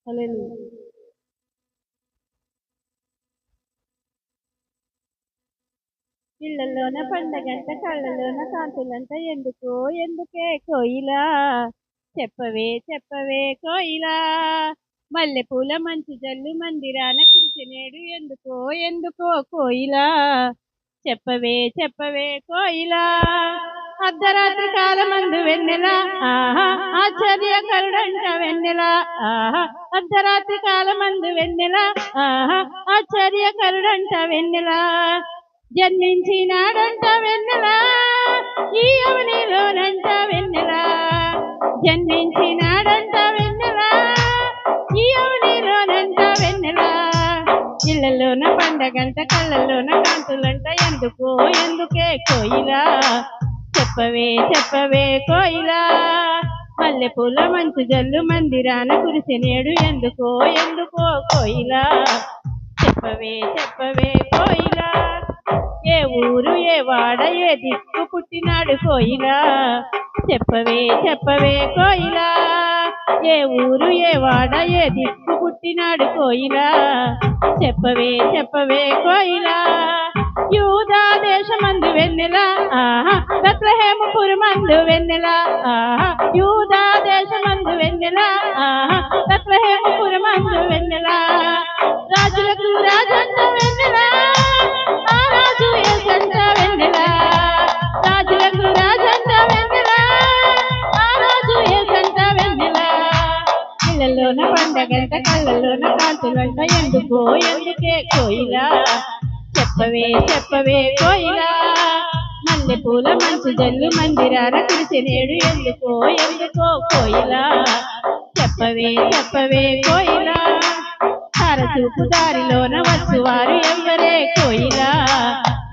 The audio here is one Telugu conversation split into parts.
హల్లెలూయా. ఇళ్ళల్లోన పండగంట కళ్ళలోన కాంతులంట ఎందుకో ఎందుకే కోయిలా చెప్పవే చెప్పవే కోయిలా మల్లెపూల మంచు జల్లు మందిరాన కురిసినేడు ఎందుకో ఎందుకో కోయిలా చెప్పవే చెప్పవే కోయిలా అర్ధరాత్రి కాలమందు వెన్నెల ఆహా ఆశ్చర్యకరుడంట వెన్నెల ఆహా అర్ధరాత్రి కాలమందు వెన్నెల ఆహా ఆశ్చర్యకరుడంట వెన్నెల జన్మించినాడంట వెన్నెల ఈ అవనిలోనంట వెన్నెల జన్మించినాడంట వెన్నెల ఈ అవనిలోనంట వెన్నెల ఇళ్ళలోన పండగంట కళ్ళలోన కాంతులంట ఎందుకో ఎందుకే కోయిలా చెప్పవే చెప్పవే కోయిలా మల్లెపూల మంచు జల్లు మందిరాన కురిసినేడు ఎందుకో ఎందుకో కోయిలా చెప్పవే చెప్పవే కోయిలా ఏ ఊరు ఏ వాడ ఏ దిక్కు పుట్టినాడు కోయిలా చెప్పవే చెప్పవే కోయిలా ఏ ఊరు ఏ వాడ ఏ దిక్కు పుట్టినాడు కోయిలా చెప్పవే చెప్పవే కోయిలా యూదా దేశమందు వెన్నెల ఆహా బెత్లెహేముపురమందు వెన్నెల ఆహా యూదా దేశమందు వెన్నెల ఆహా బెత్లెహేముపురమందు వెన్నెల రాజులకు రాజంట వెన్నెల ఆ రాజు యేసంట వెన్నెల రాజులకు రాజంట వెన్నెల ఆ రాజు యేసంట వెన్నెల ఇళ్ళలోన పండగంట కళ్ళలోన కాంతులంట ఎందుకో ఎందుకే కోయిలా చెప్పవే చెప్పవే కోయిలా మల్లెపూల మంచు జల్లు మందిరాన కురిసినేడు ఎందుకో ఎందుకో కోయిలా చెప్పవే చెప్పవే కోయిలా చూపు దారిలోన వచ్చువారు ఎవరే కోయిలా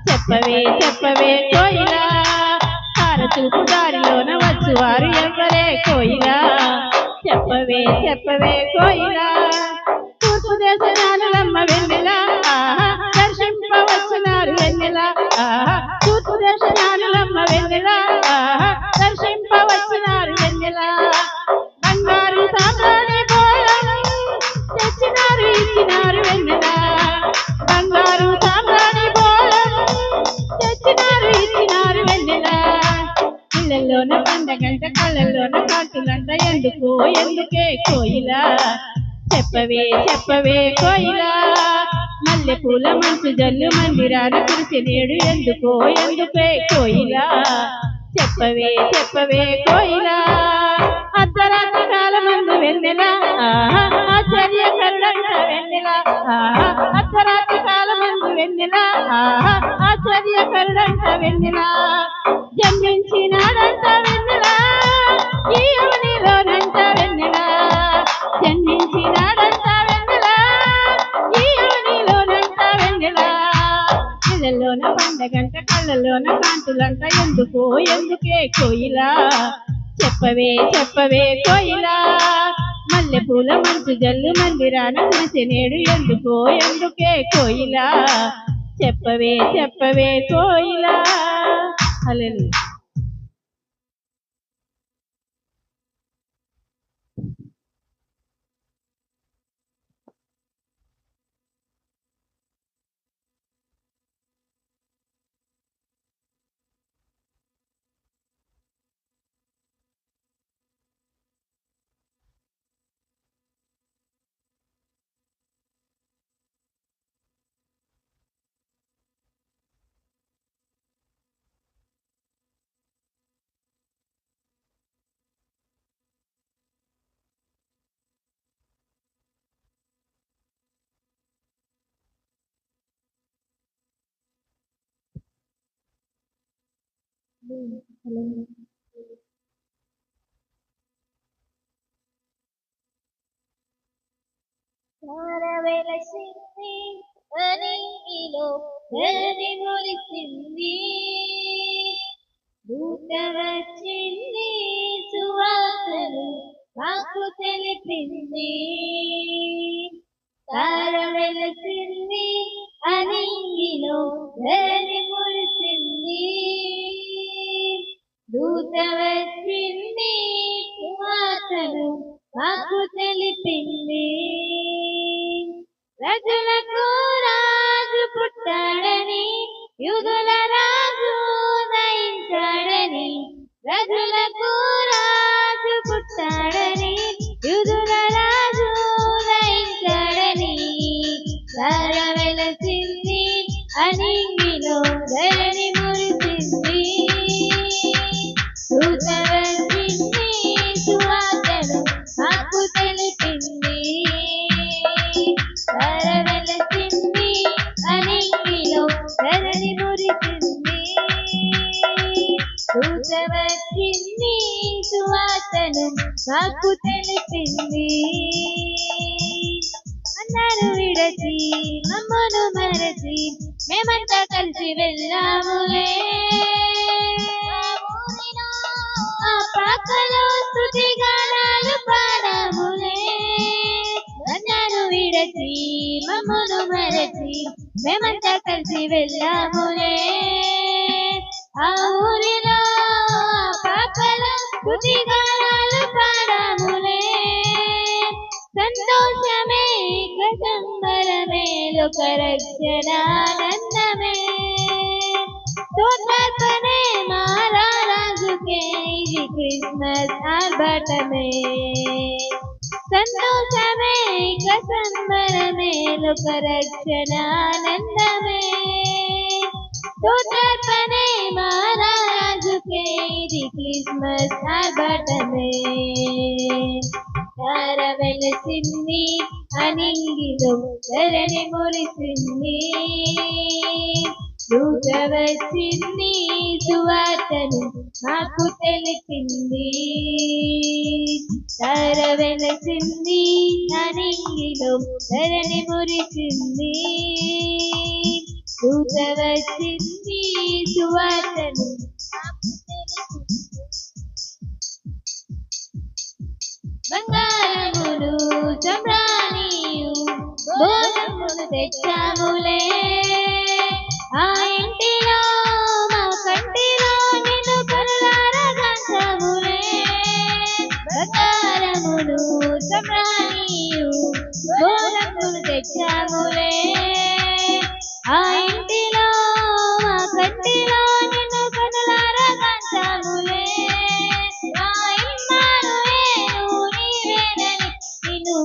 చెప్పవే చెప్పవే కోయిలా చూపు దారిలోన వచ్చువారు ఎవరే కోయిలా చెప్పవే చెప్పవే కోయిలా తూర్పు దేశ జ్ఞానులమ్మ వెన్నెల ఆహా దర్శింపవచ్చునారు వెన్నెల ఆహా తూర్పు దేశ జ్ఞానులమ్మ వెన్నెల ఆహా దర్శింపవచ్చునారు వెన్నెల బంగారు సాంబ్రాణి బోళం తెచ్చినారు ఇచ్చినారు వెన్నెల బంగారు సాంబ్రాణి బోళం తెచ్చినారు ఇచ్చినారు వెన్నెల ఇళ్ళల్లోన పండగంట కళ్ళల్లోన కాంతులంట ఎందుకో ఎందుకే కోయిలా చెప్పవే చెప్పవే కోయిలా మల్లెపూల మంచు జల్లు మందిరాన కురిసినేడు ఎందుకో ఎందుకే కోయిలా చెప్పవే చెప్పవే కోయిలా అర్ధరాత్రి కాలమందు వెన్నెల ఆహా ఆశ్చర్యకరుడంట వెన్నెల ఆహా అర్ధరాత్రి కాలమందు వెన్నెల ఆహా ఆశ్చర్యకరుడంట వెన్నెల జన్మించినాడంట వెన్నెల ఈ అవనిలోనంట వెన్నెల జన్మించినాడంట వెన్నెల ఈ అవనిలోనంట వెన్నెల ఇళ్ళలోన పండగంట కళ్ళలోన కాంతులంట ఎందుకో ఎందుకే కోయిలా చెప్పవే చెప్పవే కోయిలా మల్లెపూల మంచు జల్లు మందిరాన కురిసినేడు ఎందుకో ఎందుకే కోయిలా చెప్పవే చెప్పవే కోయిలా హల్లెలూయా. వెలసింది అనిలో ధరణి మురిసింది దూత వచ్చింది సువాసను మాకు తెలిపింది తార వెలసింది అనిలో ధరణి మురిసింది దూత వచ్చింది సువాసను మాకు తెలిపింది రజులకు రాజు పుట్టాడని యుగుల రాజు ఉదయించాడని రజులకు రాజు పుట్టాడని యుగుల రాజు ఉదయించాడని తార వెలసింది అనిలో ధరణి మురిసింది దూత వచ్చింది సువాసను మాకు తెలిపింది తార వెలసింది అనిలో ధరణి మురిసింది దూత వచ్చింది సువాసను మాకు తెలిపింది అన్నారు విడచి మమ్మను మరచి మేమంతా కలిసి వెళ్ళాములే ఆ పాకలో స్తుతి గానాలు పాడాములే అన్నారు విడచి మమ్మను మరచి మేమంతా కలిసి వెళ్ళాములే ఆ ఊరిలో పాకలో స్తుతి గానాలు పాడాములే సంతోషమే సంబరమే లోక రక్షణానందమే స్తోత్రార్పణే మారాజుకే ఇది క్రిస్మస్ ఆర్భటమే సంతోషమే సంబరమే లోక రక్షణానందమే స్తోత్రార్పణే మారాజుకే ఇది క్రిస్మస్ ఆర్భటమే తార వెలసింది అనిలో ధరణి మురిసింది దూత వచ్చింది సువార్తను మాకు తెలిపింది తార వెలసింది అనిలో ధరణి మురిసింది దూత వచ్చింది సువార్తను మాకు తెలిపింది బంగారములు చమ్రానియు భోజములు తెచ్చాములే ఆ ఇంటిలో మా కంటిలో నిన్ను కరులారగాంచములే బంగారములు చమ్రానియు భోజములు తెచ్చాములే ఆ ఇంటిలో మా కంటిలో నిన్ను కరులారగాంచములే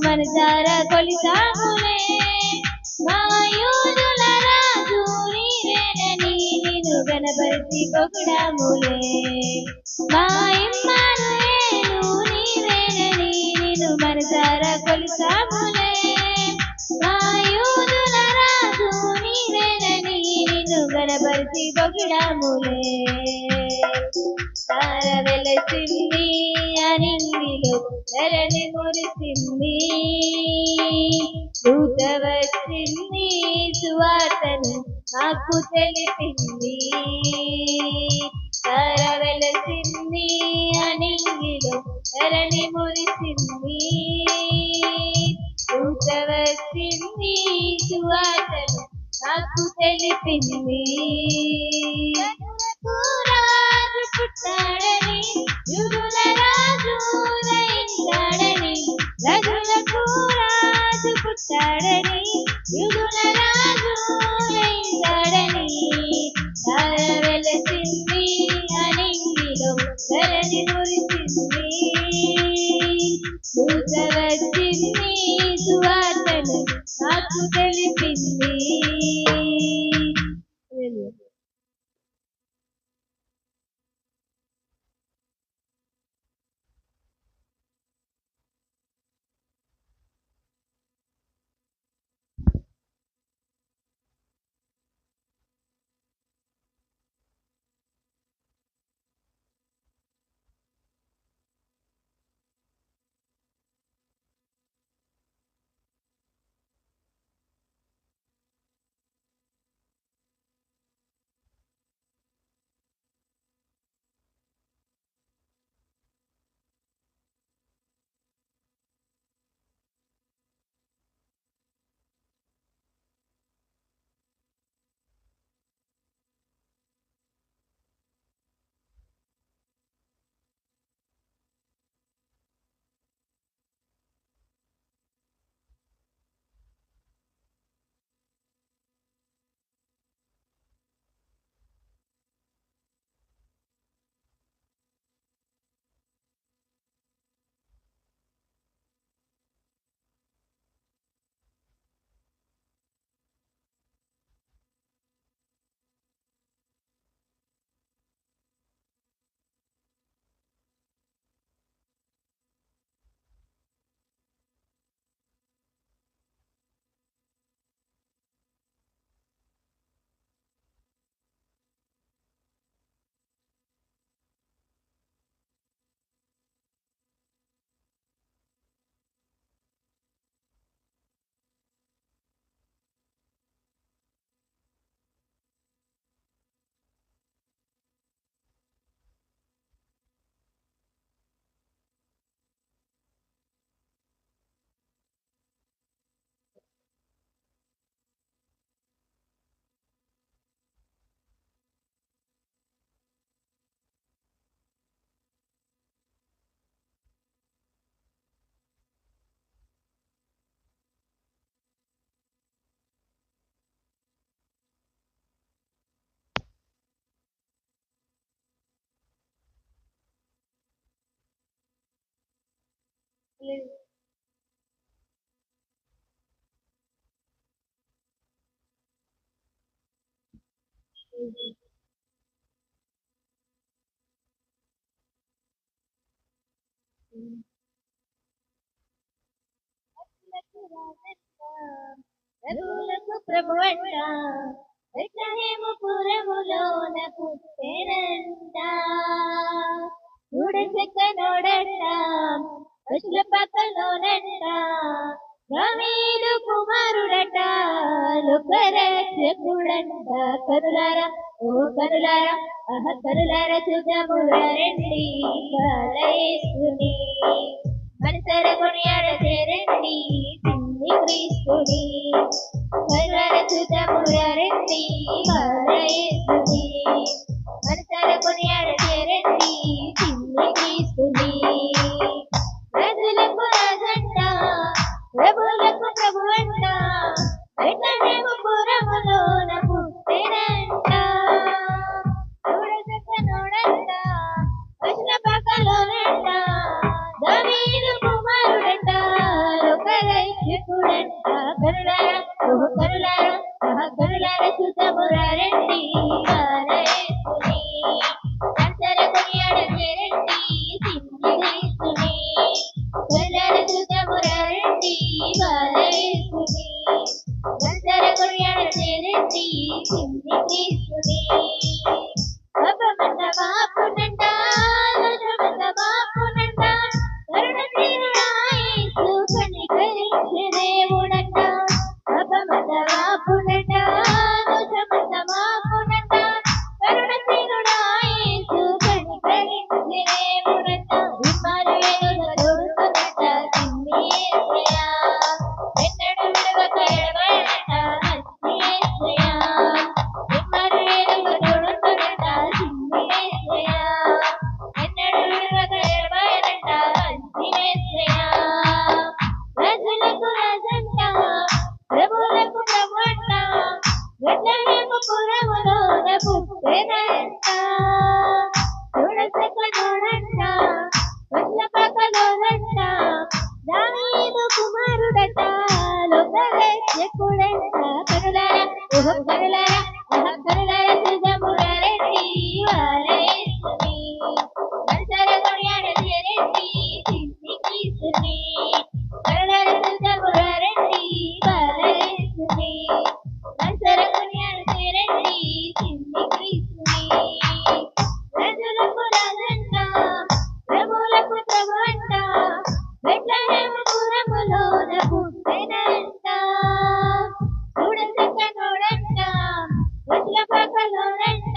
మనసారా కొలిసాములే మా యూదుల రాజు నీవేనని నిన్ను గణపరిచి పొగడాములే మా ఇమ్మానుయేలు నీవేనని నిన్ను మనసారా కొలిసాములే మా యూదుల రాజు నీవేనని నిన్ను గణపరిచి పొగడాములే తార వెలసింది అనిలో ధరణి మురిసింది దూత వచ్చింది సువార్తను మాకు తెలిపింది తార వెలసింది అనిలో ధరణి మురిసింది దూత వచ్చింది సువార్తను మాకు తెలిపింది రాజు పుట్టాడని యుగుల రాజు ఉదయించాడని రజులకు రాజు పుట్టాడని యుగుల రాజు ఉదయించాడని తార వెలసింది అనిలో ధరణి మురిసింది దూత వచ్చింది సువార్తను నాకు తెలిపింది ప్రభువులకు ప్రభువంట బెత్లెహేముపురములోన పుట్టెనంట చూడచక్కనోడంట పశుల పక్కలోనంట దావీదు కుమారుడట లోకరక్షకుడంట కరులారా ఓ కరులారా కరులారా చూద్దామురండి బాలయేసుని మనసర కొనియాడ చేరండి చిన్ని క్రీస్తుని కరులారా చూద్దామురండి బాలయేసుని మనసర కొనియాడ చేరండి చిన్ని క్రీస్తుని రాజులకు రాజంట ప్రభువులకు ప్రభువంట బెత్లెహేముపురములోన పుట్టెనంట చూడచక్కనోడంట పశుల పక్కలోనంట దావీదు కుమారుడంట లోకరక్షకుడంట కరులారా ఓ కరులారా కరులారా చూద్దామురండి బాలయేసుని మనసర కొనియాడ చేరండి చిన్ని క్రీస్తుని కరులారా చూద్దామురండి బాలయేసుని మనసర కొనియాడ చేరండి చిన్ని క్రీస్తుని పాపమంత మాపునంట దోషమంత మాపునంట కరుణశీలుడా యేసు కనికరించే దేవుడంట పాపమంత మాపునంట దోషమంత మాపునంట కరుణశీలుడా యేసు కనికరించే దేవుడంట ఇమ్మానుయేలుగా తోడుకొనంట చిన్ని యేసయ్యా ఎన్నడూ విడువక ఎడబాయనంట మంచి యేసయ్యా ఇమ్మానుయేలుగా తోడుకొనంట చిన్ని యేసయ్యా ఎన్నడూ విడువక ఎడబాయనంట మంచి యేసయ్యా రాజులకు రాజంట ప్రభువులకు ప్రభువంట బెత్లెహేముపురములోన పుట్టెనంట చూడచక్కనోడంట పశుల పక్కలోనంట దావీదు కుమారుడట లోకరక్షకుడంట కరులారా ఓ కరులారా కరులారా చూద్దామురండి బాలయేసుని మనసర కొనియాడ చేరండి చిన్ని క్రీస్తుని కరులారా చూద్దామురండి బాలయేసుని మనసర కొనియాడ చేరండి చిన్ని క్రీస్తుని రాజులకు రాజంట ప్రభువులకు ప్రభువంట బెత్లెహేముపురములోన పుట్టెనంట చూడచక్కనోడంట పశుల పక్కలోనంట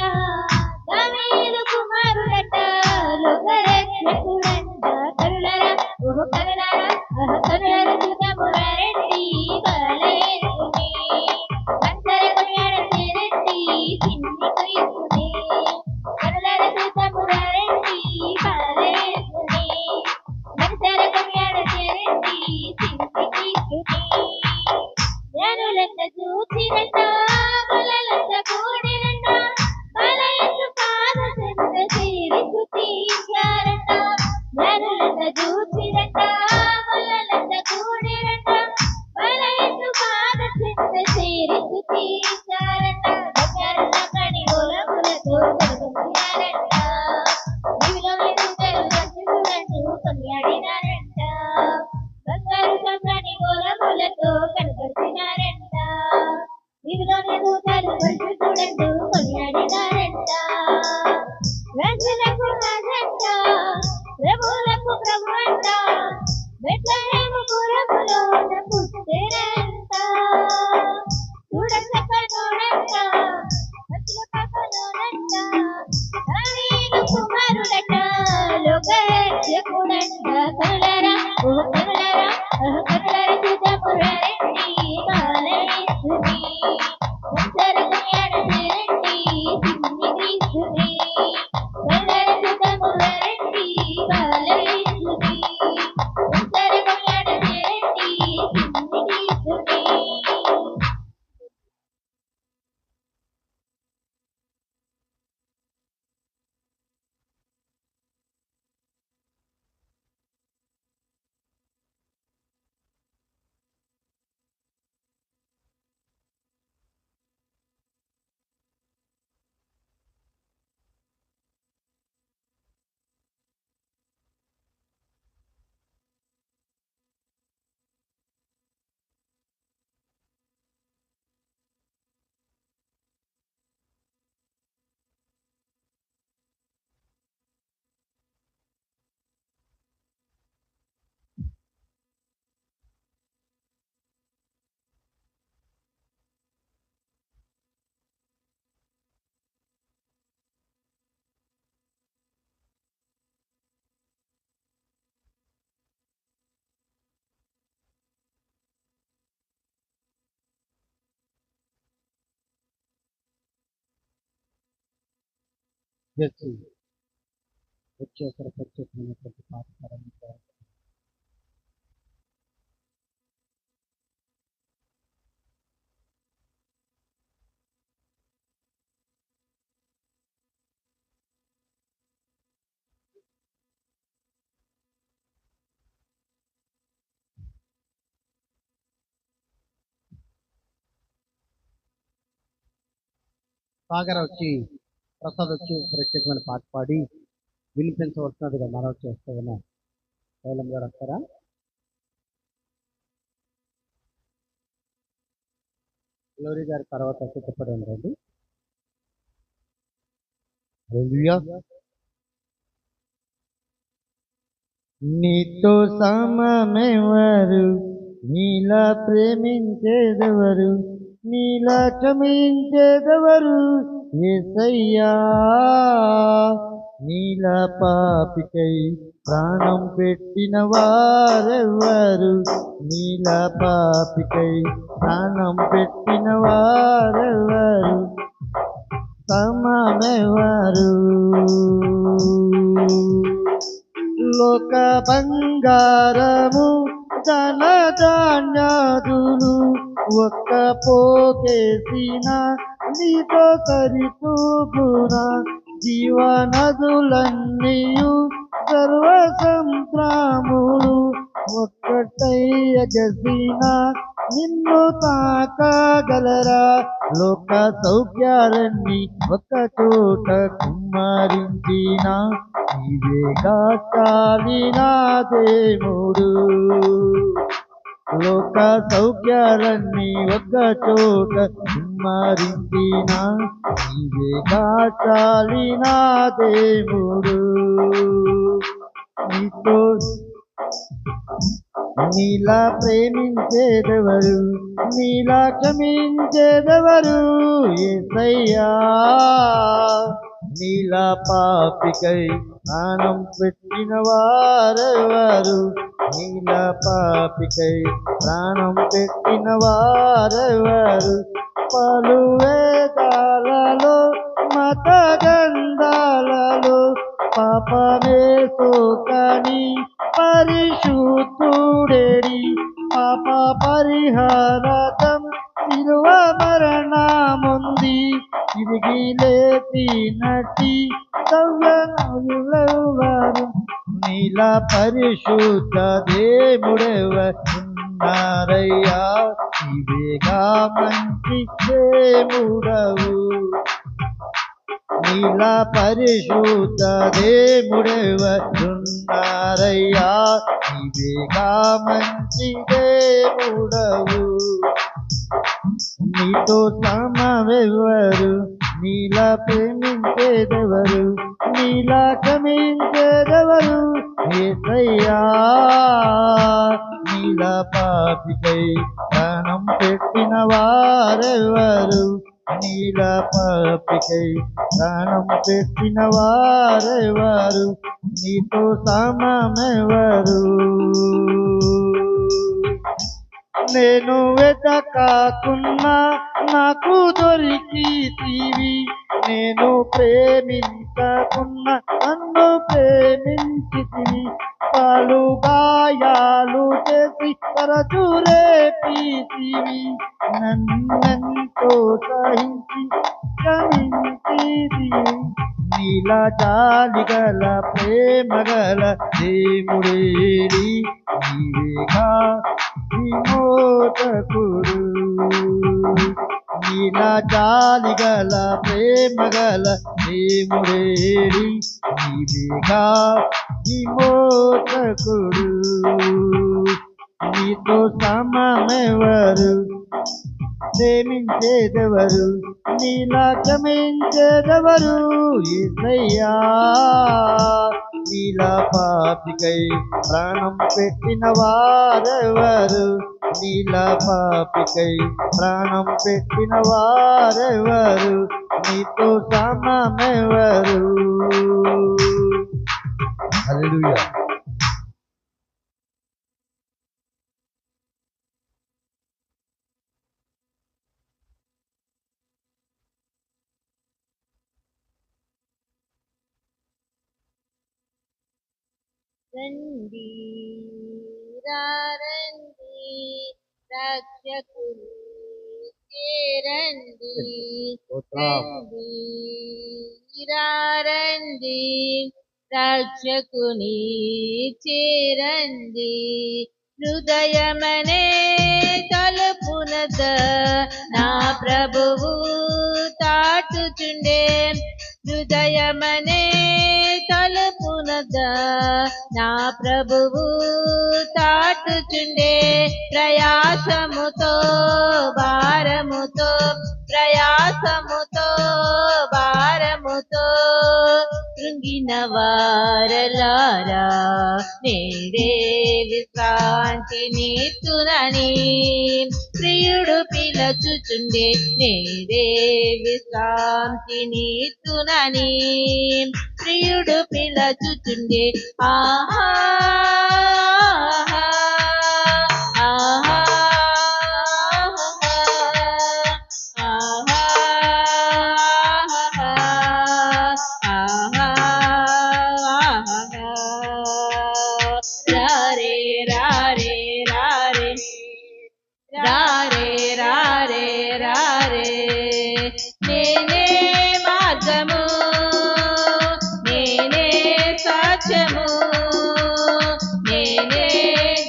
దావీదు కుమారుడట లోకరక్షకుడంట కరులారా ఓ కరులారా కరులారా చూద్దామురండి బాలయేసుని మనసర కొనియాడ చేరండి చిన్ని క్రీస్తుని కరులారా చూద్దామురండి బాలయేసుని మనసర కొనియాడ చేరండి చిన్ని క్రీస్తుని జ్ఞానులంత చూచిరంట గొల్లలంత కూడిరంట బాలయేసు పాద చెంత చేరి స్తుతించారంట జ్ఞానులంత చూచిరంట గొల్లలంత కూడిరంట బాలయేసు పాద చెంత చేరి స్తుతించారంట బంగారున్న కణిగోళములతో కనుగొన్నారంట నీవిలో ఎదుగుదల పరిశుద్ధుడంటూ కొనియాడినారంట బంగారు కణిగోళములతో కనపరిచినారంట నీవిలో ఎదుగుదల పరిశుద్ధుడంటూ కొనియాడినారంట రాజులకు రాజంట ప్రభువులకు ప్రభువంట బెత్లెహేముపురములోన పుట్టెనంట చూడచక్కనోడంట పశుల పక్కలోనంట దావీదు కుమారుడట లోకరక్షకుడంట కరులారా ఓ కరులారా కరులారా చూద్దామురండి బాలయేసుని మనసర కొనియాడ చేరండి చిన్ని క్రీస్తుని కరులారా చూద్దామురండి బాలయేసుని మనసర కొనియాడ చేరండి జెస్సీ వచ్చేసరి ప్రత్యేకమైనటువంటి పాట ప్రారంభించారు. సాగర్ వచ్చి ప్రసాద్ వచ్చి ప్రత్యేకమైన పాట పాడి వినిపించవలసినదిగా మనవి చేస్తూ ఉన్నాం. శైలం గారు వస్తారా? గ్లోరీ గారి తర్వాత సిద్ధపడి ఉండండి. హల్లెలూయా. నీతో సమమెవరు, నీలా ప్రేమించేదెవరు, నీలా క్షమించేదెవరు యేసయ్యా. నీలా పాపికై ప్రాణం పెట్టిన వారెవ్వరు, నీలా పాపికై ప్రాణం పెట్టిన వారెవ్వరు, సమమెవరు. లోక బంగారము ధన ధాన్యాదులు ఒక్క పోకేసిన నీతో సరితూగున, జీవనదులన్నీయు సర్వ సంత్రాములు ఒక్కటై ఎగసిన నిన్ను తాకగలరా. లోక సౌఖ్యాలన్నీ ఒక్క చోట కుమ్మరించిన నీవేగా చాలిన దేవుడు. లోక సౌఖ్యాలన్నీ ఒక్క చోట కుమ్మరించిన నీవేగా చాలిన దేవుడు. నీతో నీలా ప్రేమించేదెవరు, నీలా క్షమించేదెవరు యేసయ్యా. నీలా పాపికై ప్రాణం పెట్టిన వారెవరు, నీలా పాపికై ప్రాణం పెట్టిన వారెవరు. పలు వేదాలలో మత గ్రంథాలలో పాపమే సోకని పరిశుద్ధుడేడి, పాప పరిహారార్థం శిలువ మరణముంది, తిరిగి లేపినట్టి సవ్యనవ్వెవరు. నీలా పరిశుద్ధ దేవుడెవరున్నారయ్యా, నీవేగా మంచి దేవుడవు. నీలా పరిశుద్ధ దేవుడెవరున్నారయ్యా, నీవేగా మంచి దేవుడవు. నీతో సమమెవరు, నీలా ప్రేమించేదెవరు, నీలా క్షమించేదెవరు యేసయ్యా. నీలా పాపికై ప్రాణం పెట్టిన వారెవరు, నీలా పాపికై ప్రాణం పెట్టిన వారెవరు, నీతో సమమెవరు. నేను వెతకాకున్నా నాకు దొరికితివి, నేను ప్రేమించకున్నా నన్ను ప్రేమించితివి. పాలు గాయాలు చేసి తరచు రేపితివి, నన్నెంతో సహించి క్షమించితివి. నీలా జాలిగల ప్రేమగల దేవుడేడి, నీవేగా విమోచకుడు. నీలా జాలిగల ప్రేమగల దేవుడేడి, నీవేగా విమోచకుడు. నీతో సమమెవరు, ప్రేమించేదెవరు, నీలా క్షమించేదెవరు యేసయ్యా. నీలా పాపికై ప్రాణం పెట్టిన వారెవరు, నీలా పాపికై ప్రాణం పెట్టిన వారెవరు, నీతో సమమెవరు. హల్లెలూయా. రండి రండి రక్షకుని చేరండి రండి రండి రక్షకుని చేరండి హృదయమనే తలుపునద నా ప్రభువు తాటుచుండే హృదయమనే తలుపునద నా ప్రభువు తాటుచుండే ప్రయాసముతో భారముతో ప్రయాసముతో భారముతో కృంగిన వారలారా నేడే విశ్రాంతిని తునని ప్రియుడు పిలచుచుండే నేడే విశ్రాంతిని తునని ప్రియుడు పిలచుచుండే ఆహా నేనే మార్గము నేనే సత్యము నేనే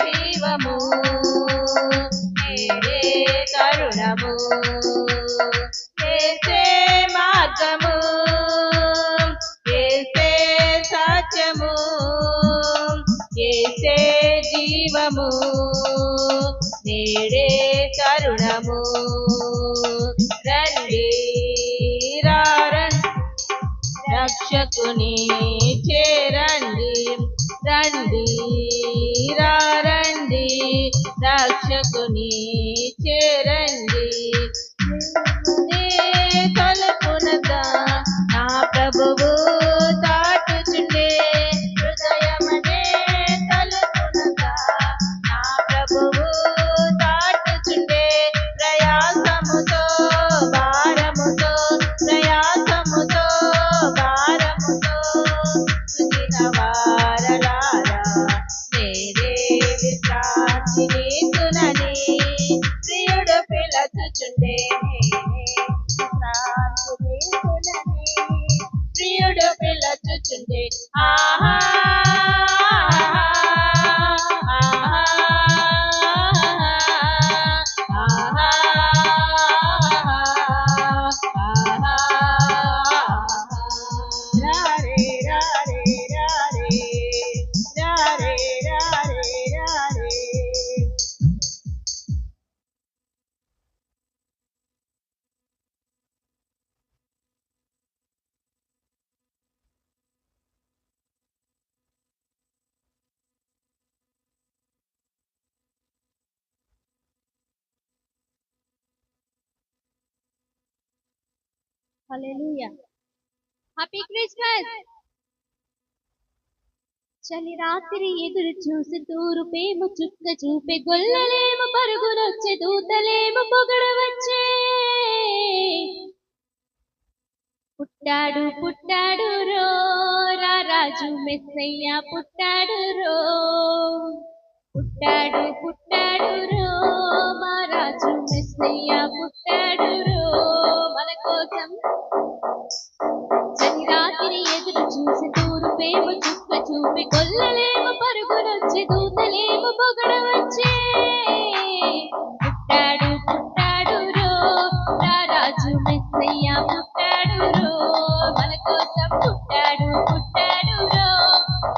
జీవము నేనే తరుణము యేసే మార్గము యేసే సత్యము యేసే జీవము నేడే తరుణము రండి రక్షకుని చేరండి రండి రండి రక్షకుని చేరండి తలుపునదా నా ప్రభువు తాటుచుండే హృదయమనే తలుపునదా నా ప్రభువు తాటుచుండే ప్రయాసముతో భారముతో ప్రయాసముతో భారముతో కృంగిన వారలారా నేడే విశ్రాంతిని తునని ప్రియుడు పిలచుచుండే విశ్రాంతిని తునని ప్రియుడు పిలచుచుండే ఆహా హల్లెలూయా హ్యాపీ క్రిస్మస్ చలి రాత్రి ఎదురు చూసి తూరుపేమో చుక్క చూపే గొల్లలేమో పరుగునొచ్చే దూతలేమో పొగడవచ్చే పుట్టాడు పుట్టాడు రో రారాజు మెస్సయ్య పుట్టాడు రో పుట్టాడు పుట్టాడు రో మా రాజు మెస్సయ్య పుట్టాడు రో మన కోసం చలి రాత్రి ఎదురు చూసి తూరుపేమో చుక్క చూపి గొల్లలేమో పరుగునొచ్చే దూతలేమో పొగడవచ్చే పుట్టాడు పుట్టాడు రో రారాజు మెస్సయ్య పుట్టాడు రో మన కోసం పుట్టాడు పుట్టాడు రో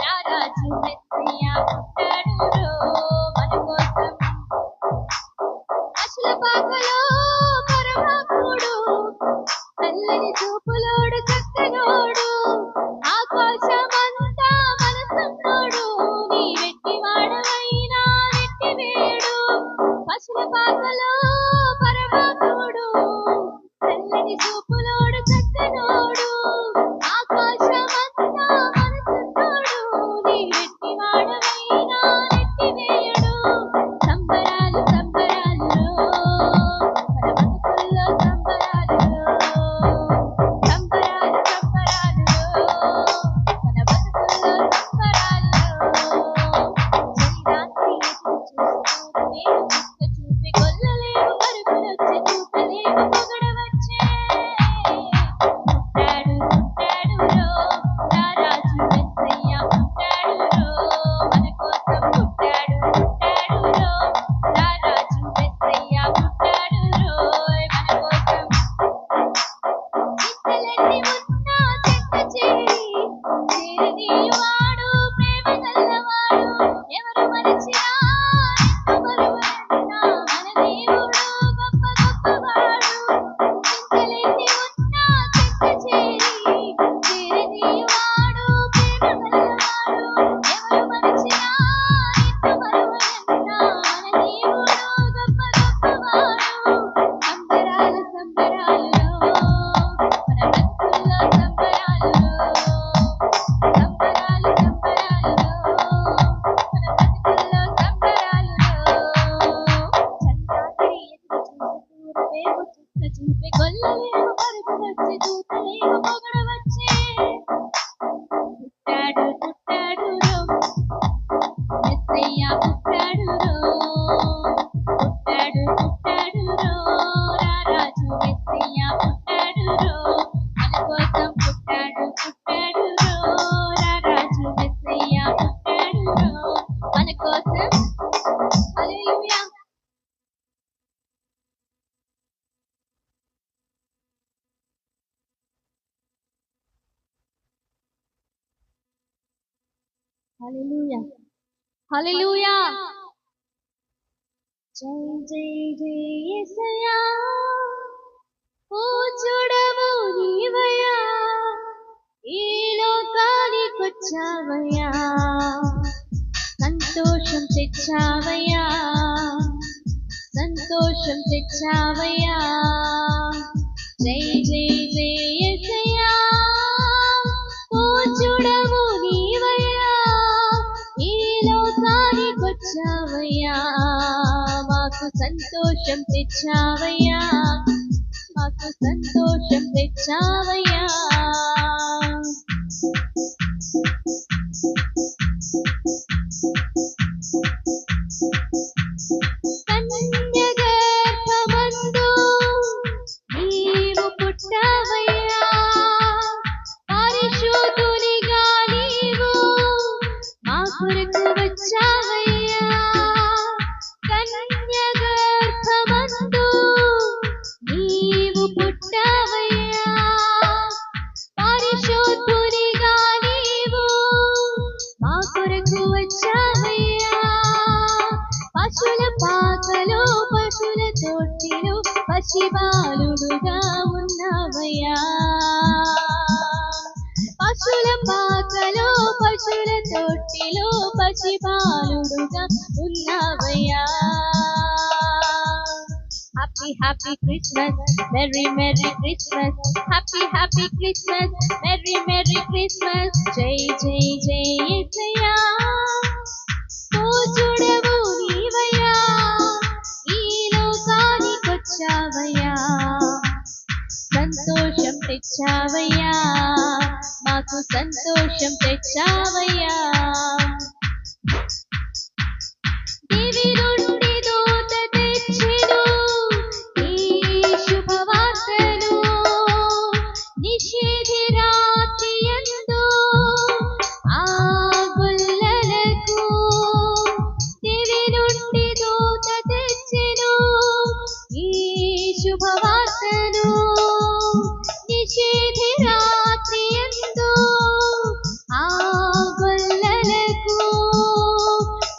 రారాజు మెస్సయ్య పుట్టాడు రో మన కోసం అసల పాకలో పరమాత్ముడు నల్లని చూపులోడు చక్కనోడు ఆకాశమంతా మనసున్నోడు నీ వెట్టి వాడవైనా నెట్టి హల్లెలూయా హల్లెలూయా జై జై జై యేసయ్యా పూజుడవు నీవయ్యా ఈ లోకానికొచ్చావయ్యా సంతోషం తెచ్చావయ్యా సంతోషం తెచ్చావయ్యా జై జై జై యేసయ్యా పూజుడవు నీవయ్యా ఈ లోకానికొచ్చావయ్యా మాకు సంతోషం తెచ్చావయ్యా మాకు సంతోషం తెచ్చావయ్యా కన్యగర్భమందు నీవు పుట్టావయ్యా పరిశుద్ధునిగా నీవు మా కొరకు వచ్చావయ్యా కన్యగర్భమందు నీవు పుట్టావయ్యా పరిశుద్ధునిగా నీవు మా కొరకు వచ్చావయ్యా పశుల పాకలో పశుల తొట్టిలో పసిబాలుడుగా ఉన్నావయ్యా పశుల పాకలో పశుల తొట్టిలో పసిబాలుడుగా ఉన్నావయ్యా Happy, happy Christmas, Merry, Merry Christmas. Happy, happy Christmas, Merry, Merry Christmas. Jai, Jai, Jai, Yesaya. పూజుడవు నీవయ్యా ఈ లోకానికొచ్చావయ్యా సంతోషం తెచ్చావయ్యా మాకు సంతోషం తెచ్చావయ్యా దివి నుండి దూత తెచ్చెను ఈ శుభవార్తను నిషేధి రాత్రి యందు ఆ గొల్లలకు దివి నుండి దూత తెచ్చెను ఈ శుభవార్తను నిషేధి రాత్రి యందు ఆ గొల్లలకు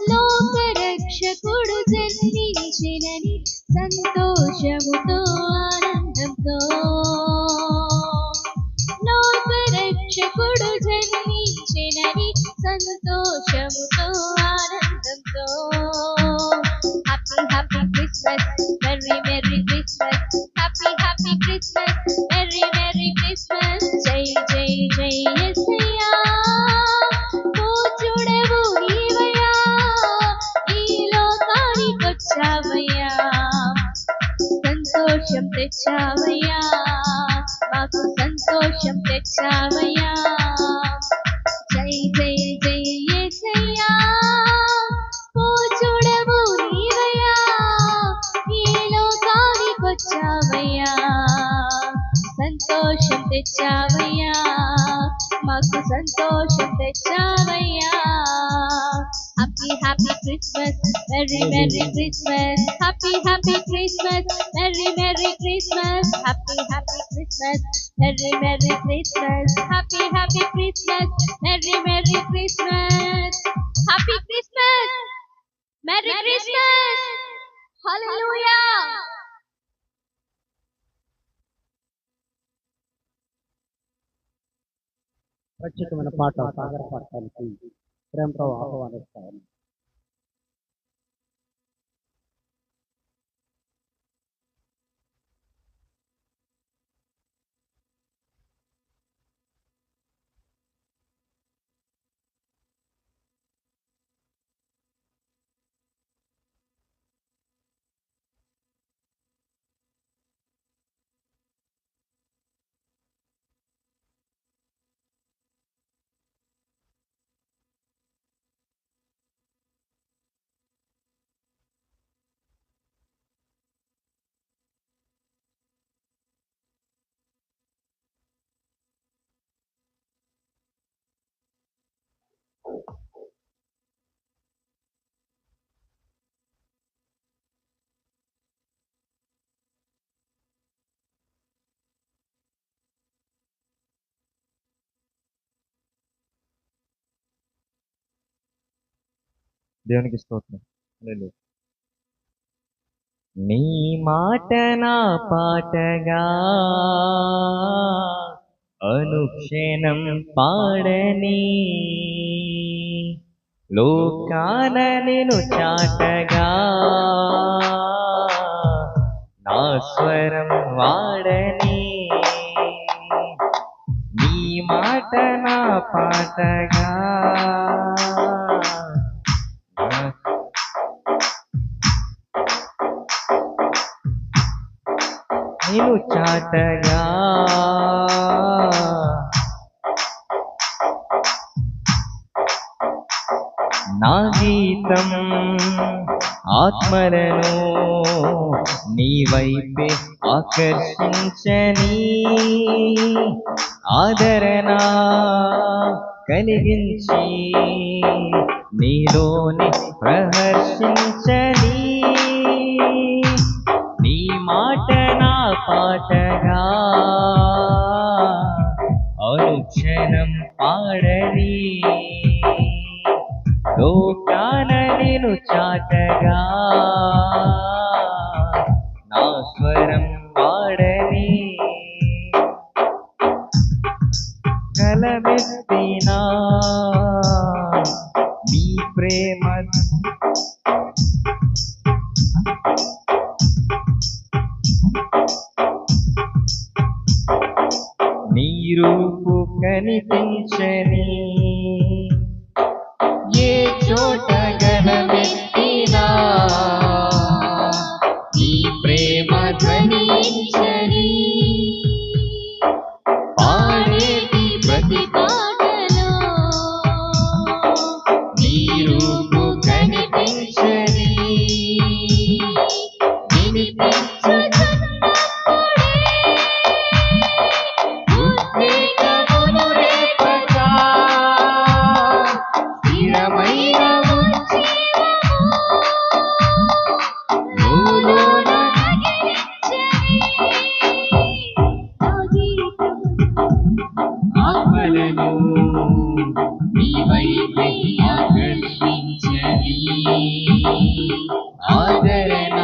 లోకరక్షకుడు జన్మించినని సంతోషముతో ఆనందంతో లోకరక్షకుడు జన్మించినని సంతోషముతో ఆనందంతో happy happy Christmas merry merry Christmas happy happy Christmas merry merry Christmas జై జై జై యేసయ్యా పూజుడవు నీవయ్యా ఈ లోకానికొచ్చావయ్యా సంతోషం తెచ్చావయ్యా మాకు సంతోషం తెచ్చావయ్యా జై జై జై యేసయ్యా పూజుడవు నీవయ్యా ఈ లోకానికొచ్చావయ్యా సంతోషం తెచ్చావయ్యా మాకు సంతోషం తెచ్చావయ్యా happy happy Christmas merry merry Christmas happy happy Christmas merry merry Christmas happy happy Christmas merry merry Christmas happy happy Christmas merry merry Christmas happy Christmas merry Christmas hallelujah ప్రత్యేకమైన పాట సాగర పాఠానికి ప్రేమతో ఆహ్వానిస్తాను. దేవునికి స్తోత్రం. హల్లెలూయా. నీ మాట నా పాటగా అనుక్షణం పాడని, లోకాన నేను చాటగా నా స్వరం వాడని. నీ మాట నా పాటగా నేను చాటగా నా గీతం ఆత్మలను నీ వైపే ఆకర్షించని, ఆదరణ కలిగించి నీలోని ప్రహర్షించని. నీ మాట నా పాటగా అనుక్షణం పాడని, లోకాన నేను చాటగా నా స్వరం వాడని. గలమెత్తినా నీ ప్రేమ నీ రూపు కనిపించని, ఏ చోట గలమెత్తినా నీ ప్రేమ ధ్వనించని, పాడేటి ప్రతి పాటలో నీ రూపు కనిపించని, ఉద్వేగమును రేపగా స్థిరమైన ఆత్మలను నీ వైపే ఆకర్షించని, ఆదరణ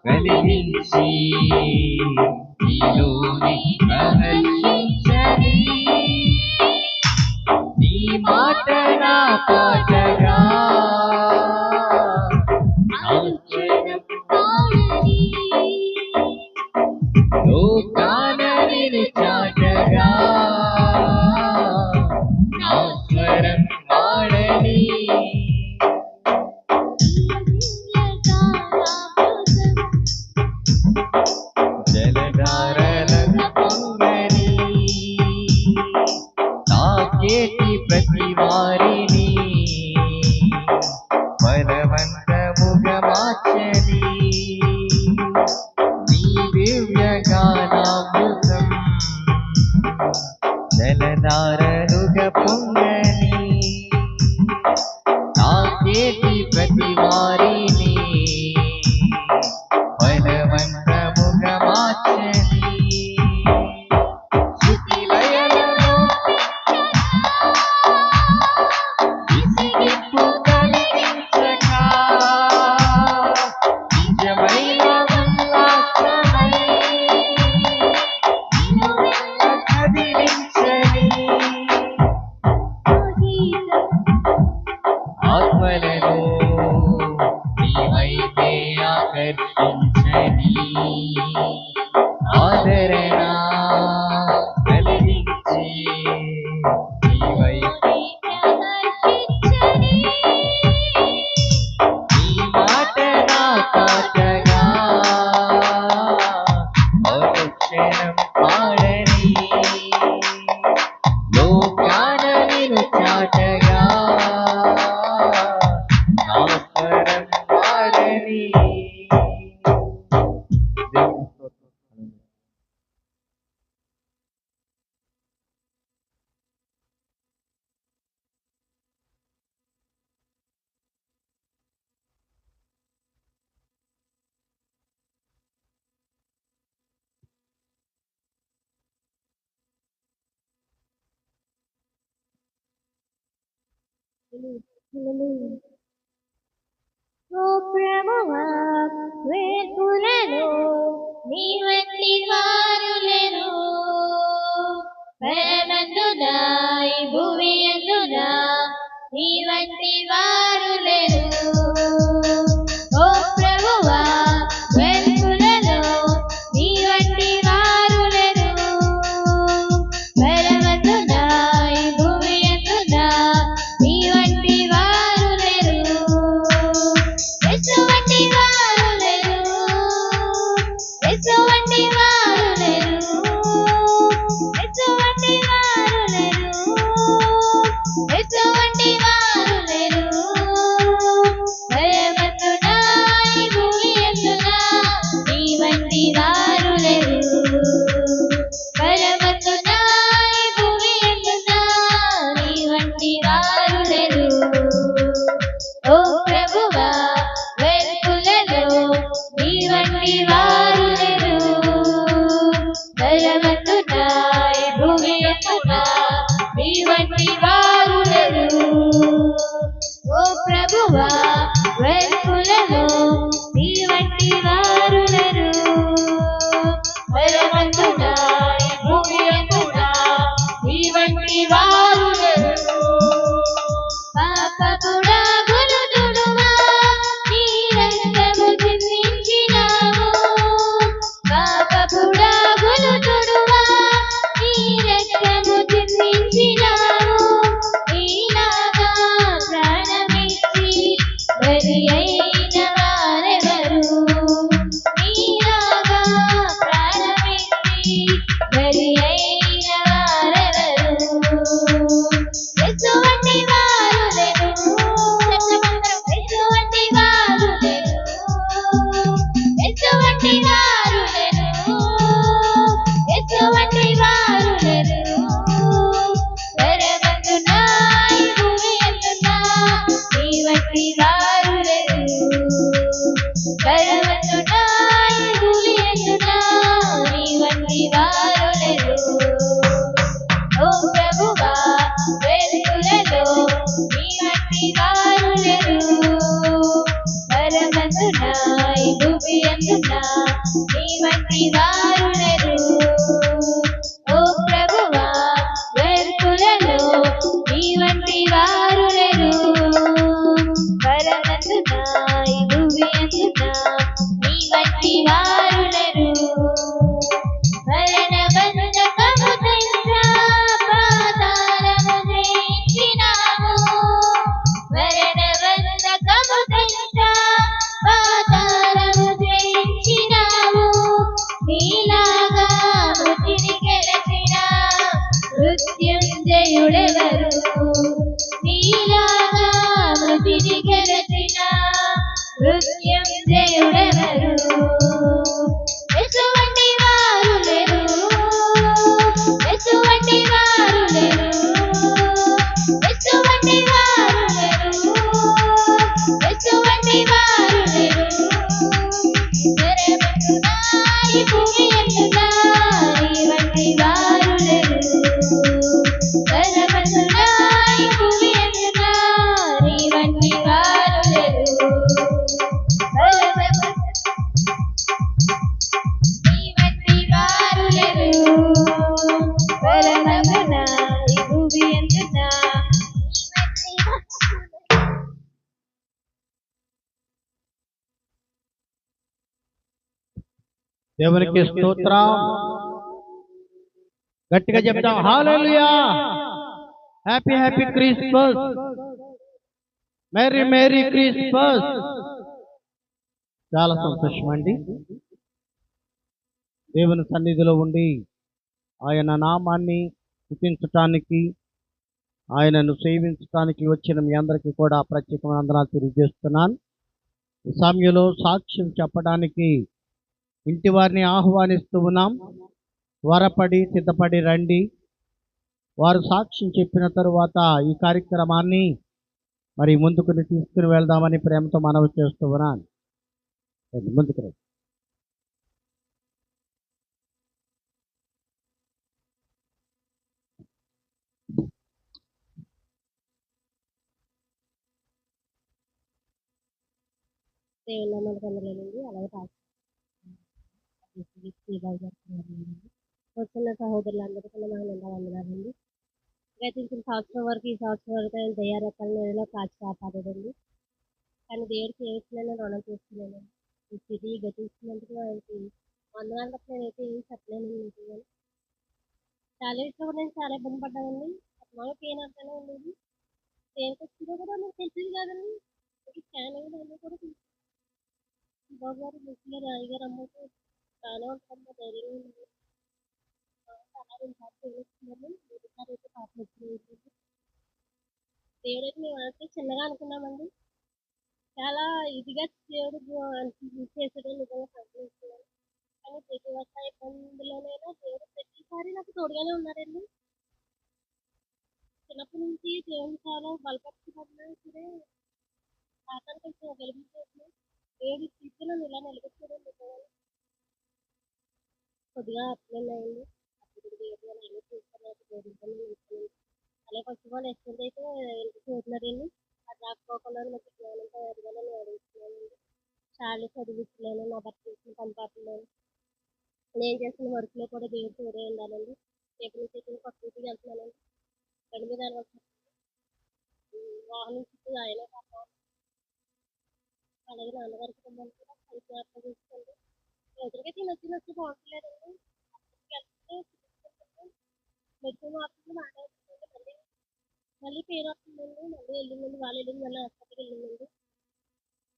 కలిగించి నీలోని ప్రహర్షించని. నీ మాట నా పాటగా అనుక్షణం పాడని, లోకాన నేను చాటగా నా స్వరం వాడని. జలధారలను పొంగని, తాకేటి ప్రతి వారిని బలవంతముగా మార్చని, నీ దివ్య గానామృతం జలధారలుగా పొంగని, తాకేటి ప్రతి వారిని బలవంతముగా మార్చని. శృతి లయలను విసిగింపు కలిగించక, నిజమైన ఉల్లాసమై నిన్ను కదిలించని, ఆత్మలను నీ వైపే ఆకర్షించని, ఆదరణ కలిగించి నీ వైపే నీ మాట నా పాటగా అనుక్షణం పాడని, లోకాన నేను చాటగా నా స్వరం వాడని. దేవుని స్తోత్రం. Hallelujah. ఓ ప్రభువా వేకులలో నీ వంటి వారు లేరు పరమందునా ఈ భూమి అందునా నీ వంటి వారు లేరు ఓ ప్రభువా వెలుగులలో నీ వంటి వారు లేరు పరమందునా ఈ భూమి అందునా నీ వంటి వారు లేరు ఎటువంటి వారు లేరు ఎటువంటి వారు లేరు ఎటువంటి వారు లేరు ఎటువంటి వారు లేరు భయమందునా ఈ భూమి అందునా నీ వంటి వారు లేరు భయమందునా ఈ భూమి అందునా నీ వంటి వారు లేరు ఓ ప్రభువా వెలుగులలో నీ వంటి వారు లేరు బలవంతుడా ఈ భూమి అందునా నీ వంటి వారు లేరు ఓ ప్రభువా వెలుగులలో నీ వంటి వారు లేరు బలవంతుడా ఈ భూమి అందునా నీ వంటి వారు లేరు పాపపుడా గురుతుడువా నీ రక్తము చిందించినావు పాపపుడా గురుతుడువా నీ రక్తము చిందించినావు నీలాగా ప్రాణమిచ్చి బలి అయిన వారెవరు నీలాగా ప్రాణమిచ్చి బలి అయిన వారెవరు ఎటువంటి వారు లేరు ఎటువంటి వారు లేరు ఎటువంటి వారు లేరు ఎటువంటి వారు లేరు పరమందునా ఈ భూమి అందునా నీ వంటి వారు లేరు పరమందునా ఈ భూమి అందునా నీ వంటి వారు లేరు ఓ ప్రభువా వెలుగులలో నీ వంటి వారు లేరు పరమందునా ఈ భూమి అందునా నీ వంటి వారు లేరు ఓ ప్రభువా వెలుగులలో నీ వంటి వారు లేరు పరమందునా ఈ భూమి అందునా నీ వంటి వారు లేరు మరణ బంధకము తెంచా పాతాళము జయించినావు మరణ బంధకము తెంచా పాతాళము జయించినావు నీలాగా మృతిని గెలిచిన మృత్యుంజయుడెవరు నీలాగా మృతిని గెలిచిన మృత్యుంజయుడెవరు ఎటువంటి వారు లేరు ఎటువంటి వారు లేరు ఎటువంటి వారు లేరు ఎటువంటి వారు లేరు పరమందునా ఈ భూమి అందునా నీ వంటి వారు లేరు పరమందునా ఈ భూమి అందునా నీ వంటి వారు లేరు నీ వంటి వారు లేరు పరమందునా ఈ భూమి అందునా నీ వంటి దేవునికి స్తోత్రం. గట్టిగా చెప్తాం hallelujah. Happy happy Christmas, merry merry Christmas. చాలా సంతోషం అండి. దేవుని సన్నిధిలో ఉండి ఆయన నామాన్ని స్తుతించటానికి, ఆయనను సేవించటానికి వచ్చిన మీ అందరికీ కూడా ప్రత్యేకమైన వందనాలు తెలియజేస్తున్నాను. ఈ సమయంలో సాక్ష్యం చెప్పడానికి ఇంటి వారిని ఆహ్వానిస్తూ ఉన్నాం. త్వరపడి సిద్ధపడి రండి. వారు సాక్ష్యం చెప్పిన తరువాత ఈ కార్యక్రమాన్ని మరి ముందుకు తీసుకుని వెళ్దామని ప్రేమతో మనవి చేస్తూ ఉన్నాను. ముందుకు రండి. దేవుని నామానికి వందనాలండి. అలాగే వస్తున్న సహోదరులందరికీ నా వందనాలండి. గతించిన సంవత్సరం వరకు ఈ సంవత్సరం వరకు ఆయన దయారకాల నెలలో కాచి కాపాడాడండి. కానీ దేవుడికి ఏ విషయంలో రుణం చేస్తున్నానండి. ఈ స్థితి గతించినందుకు ఆయనకి వందనాలు తప్ప నేనైతే ఏం చెప్పలేనండి. నిజంగా చాలా విషయంలో నేను చాలా ఇబ్బంది పడ్డానండి. అసలు పెయిన్ అంతానే ఉండేది. దేనికి వచ్చిందో కూడా నాకు తెలిసింది కాదండి. స్కాన్ అయ్యింది అన్నీ కూడా బాబు గారు ముసలి రాయి గారు అమ్మకి బాగానే ఉంటారమ్మా, ధైర్యంగా ఉంది. అలా 2 సార్లు తెలుస్తున్నాను. 3సారి అయితే పాప వచ్చింది. దేవుడైతే మేము అయితే చిన్నగా అనుకున్నామండి. చాలా ఇదిగా దేవుడు చేసాడు నిజంగా సంతోషిస్తున్నాను. కానీ ప్రతి ఒక్క ఇబ్బందులోనైనా దేవుడు ప్రతిసారి నాకు తోడుగానే ఉన్నారండి. చిన్నప్పటి నుంచి దేవుని చాలా బలపరుచుకున్నా సరే సాతాను కొంచెం గెలిపించేసి దేవుడి స్థితిలో నన్ను ఇలా నిలబెట్టాడండి. నిజంగా కొద్దిగా అర్థమైందండి. అప్పుడు దేవుడు అన్నీ చూసుకున్నాక దేవుడితో అలాగే ఫస్ట్ ఆఫ్ ఆల్ ఎక్స్పెక్ట్ అయితే ఎందుకు చూస్తున్నారండి. అది రాకపోకుండా నాకు జ్ఞానంతో ఎదగాలని అడుగుతున్నానండి. చాలా చదివించలేను, నా భర్త చేసిన పని పాటలు నేను చేసిన వర్క్లో కూడా దేవుడు తోడే ఉండాలండి. ఎక్కడి నుంచి అయితే కొత్త ఇంటికి వెళ్తున్నానండి. బండి మీద వాహనం చుట్టూ ఆయన కాపాడు. అలాగే నాన్నగారి కుటుంబాన్ని కూడా మంచి అర్థం చేసుకోండి. ఎదురుకైతే నచ్చి బాగుంటలేదండి. మెడిసిన్ వాడుతుంది బాగానే అవుతుందండి. మళ్ళీ పెయిన్ వస్తుందండి. మళ్ళీ వెళ్ళిందండి, వాళ్ళు వెళ్ళింది, మళ్ళీ హాస్పిటల్కి వెళ్ళిందండి.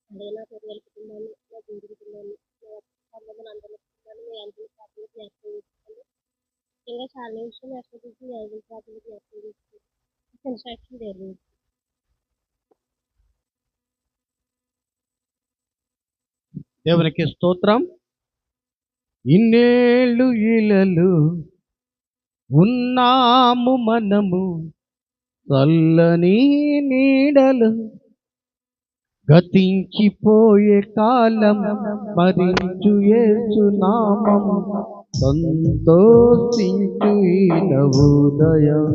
అదే నా పెద్దల కుటుంబాన్ని, నా దేవుడి కుటుంబాన్ని, నా సంబంధాలు అందరి కుటుంబాన్ని మీ అందరి ప్రార్థనలు జ్ఞాపకం చేసుకోండి. ఇంకా చాలా విషయం జ్ఞాపకం చేసి మీ అందరి ప్రార్థనలు జ్ఞాపకం చేసుకోండి. కన్స్ట్రక్షన్ జరిగింది. దేవునికి స్తోత్రం. ఇన్నేళ్ళు ఇలలు ఉన్నాము మనము, చల్లని నీడలు, గతించిపోయే కాలం మరించు యేసు నామం, సంతోషించు ఈ నవోదయం.